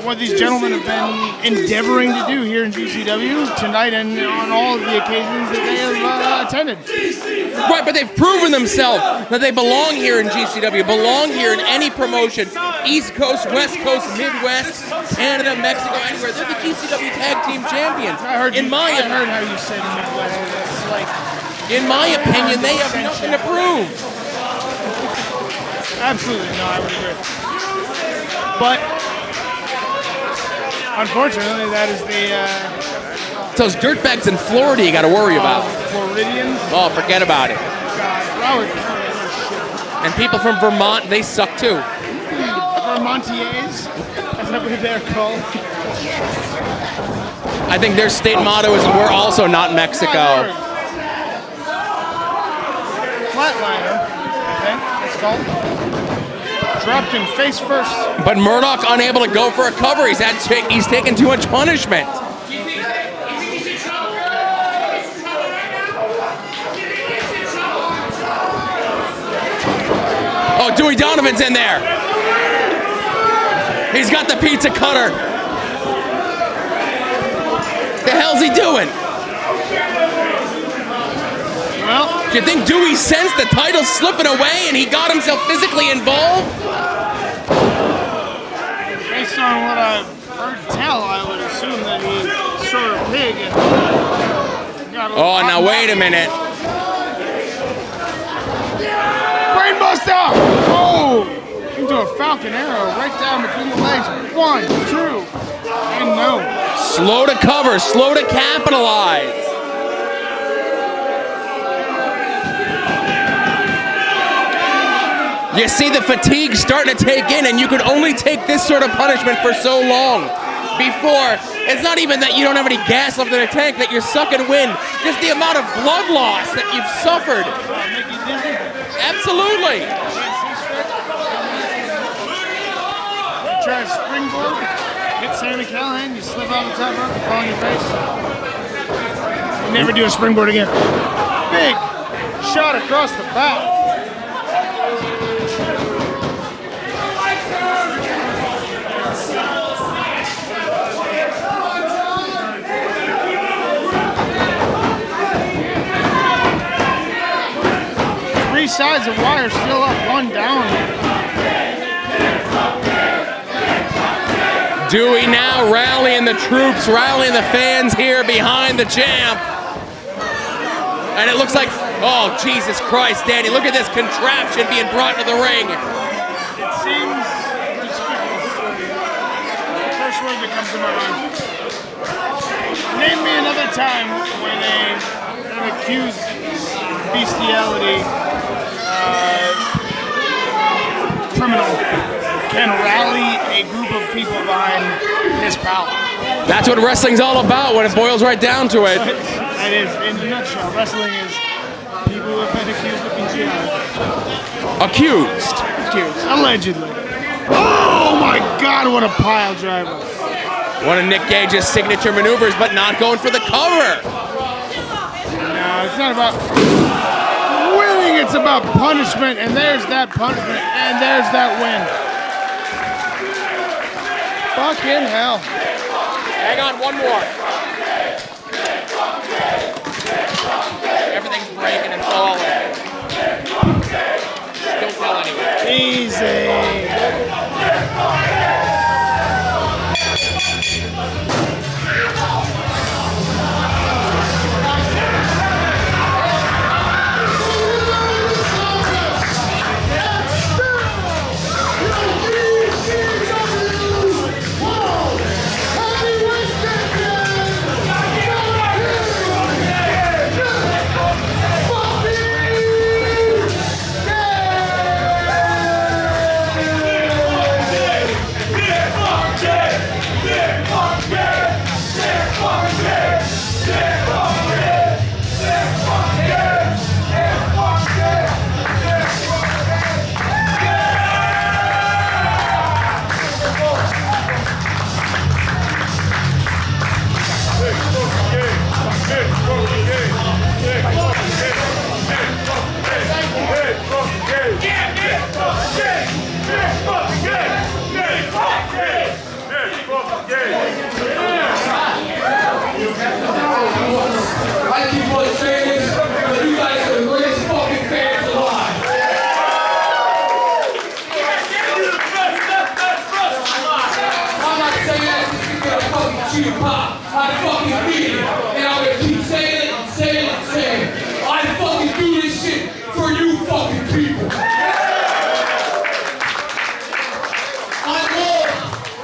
what these gentlemen have been endeavoring to do here in GCW tonight and on all of the occasions that they have attended. Right, but they've proven themselves that they belong here in GCW, belong here in any promotion. East Coast, West Coast, Midwest, Canada, Mexico, anywhere. They're the GCW Tag Team Champions. I heard how you said Midwest. It's like, in my opinion, they have nothing to prove. Absolutely, no, I would agree. But unfortunately, that is the. It's those dirtbags in Florida you got to worry about. Floridians. Oh, forget about it. God, and people from Vermont, they suck too. Vermontiers, is that what they're called? I think their state motto is "We're also not Mexico." Flatliner, I think it's called. Dropped him face first. But Murdoch unable to go for a cover. He's taken too much punishment. Oh, Dewey Donovan's in there. He's got the pizza cutter. The hell's he doing? Well, do you think Dewey sensed the title slipping away and he got himself physically involved? Based on what I've heard tell, I would assume that he saw a pig and got a Oh, now wait a minute. Brainbuster! Oh! Into a Falcon Arrow right down between the legs. 1, 2, and no. Slow to cover, slow to capitalize. You see the fatigue starting to take in, and you could only take this sort of punishment for so long before. It's not even that you don't have any gas left in the tank, that you're sucking wind. Just the amount of blood loss that you've suffered. Absolutely. try to springboard, hit Sami Callihan, you slip on the top rope, you fall on your face. You never do a springboard again. Big shot across the bow. 3 sides of wire still up, 1 down. Dewey now rallying the troops, rallying the fans here behind the champ. And it looks like, oh, Jesus Christ, Danny, look at this contraption being brought to the ring. It seems despicable. The first word that comes to my mind. Name me another time when an accused bestiality criminal can rally a group of people behind his power. That's what wrestling's all about when it boils right down to it. That is, in a nutshell, wrestling is people who have been accused of bestiality. Accused. Allegedly. Oh my God, what a pile driver. One of Nick Gage's signature maneuvers, but not going for the cover. No, it's not about winning, it's about punishment, and there's that punishment, and there's that win. Fucking hell. Hang on, one more. Everything's breaking and falling. Don't tell anyone. Easy. I keep on saying this, but you guys are the greatest fucking fans alive. I'm not saying that just to get a fucking cheap pop. I fucking mean it. And I'm gonna keep saying it and saying it and saying it. I fucking do this shit for you fucking people. I love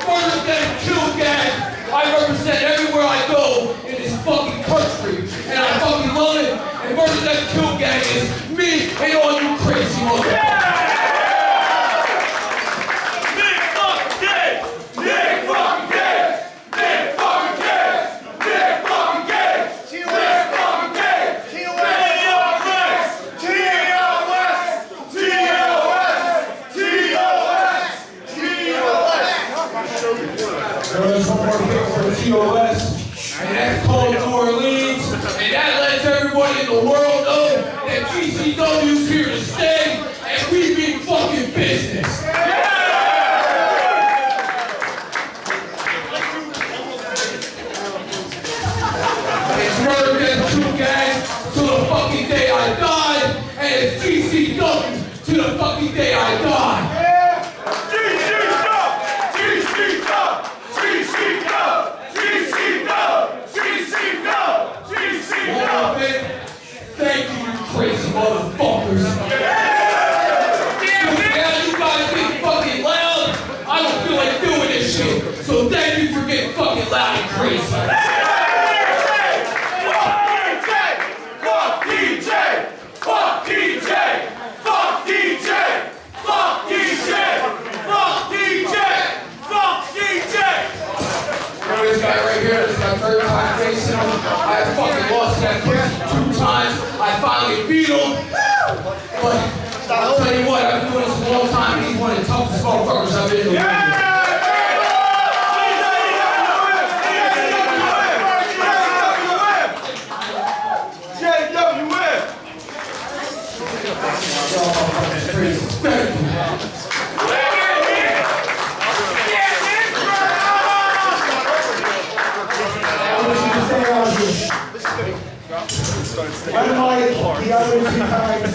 Murder Then Kill Gang. I represent everywhere I go in this fucking country. And I fucking love it. And Murder Then Kill Gang is me and all you crazy motherfuckers. There's one more hit for the TOS, and that's called New Orleans, and that lets everybody in the world know that GCW's here to stay, and we mean fucking business. It's Murder Then Kill Gang till the fucking day I die, and it's GCW till the fucking day I die. Thank you, you crazy motherfuckers. Yeah, you guys get fucking loud. I don't feel like doing this shit. So thank you for getting fucking loud and crazy. Fuck DJ! Fuck DJ! Fuck DJ! Fuck DJ! Fuck DJ! Fuck DJ! You know this guy right here, this is my third time facing him. I fucking lost that pussy 2 times. I finally beat him. But I'll tell you what, I've been doing this a long time. He's one of the toughest motherfuckers I've been in the ring. Unlike the other 2 times,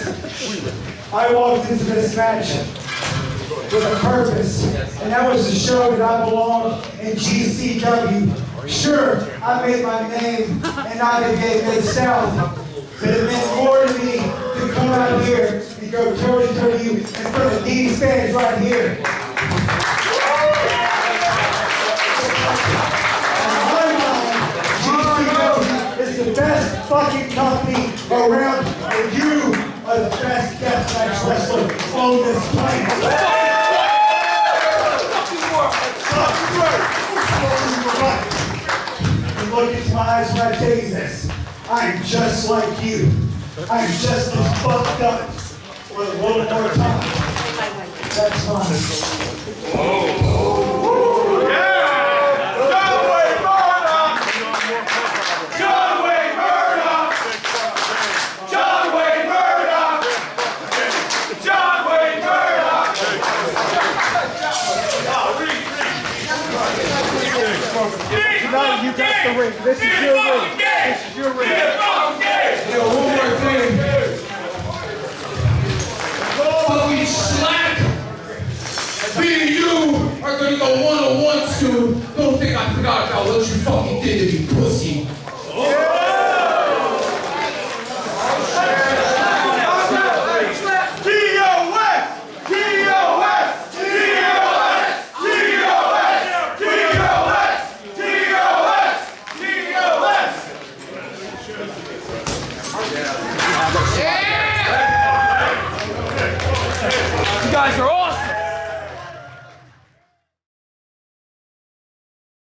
I walked into this match with a purpose, and that was to show that I belong in GCW. Sure, I made my name and navigate Mid-South, but it meant more to me to come out here and go toe-to-toe to you in front of these fans right here. GCW is the best fucking company around, and you are the best deathmatch wrestler on this planet. Look into my eyes when I tell you this. I'm just like you. I'm just as fucked up with a little more time. That's fine. John Wayne Murdoch! John Wayne Murdoch! John Wayne Murdoch! John Wayne Murdoch! You got the ring. This is your ring. This is your ring. Yo, one more thing. Fucking slack. Me and you are gonna go one-on-one soon. Don't think I forgot about what you fucking did to me, pussy. You guys are all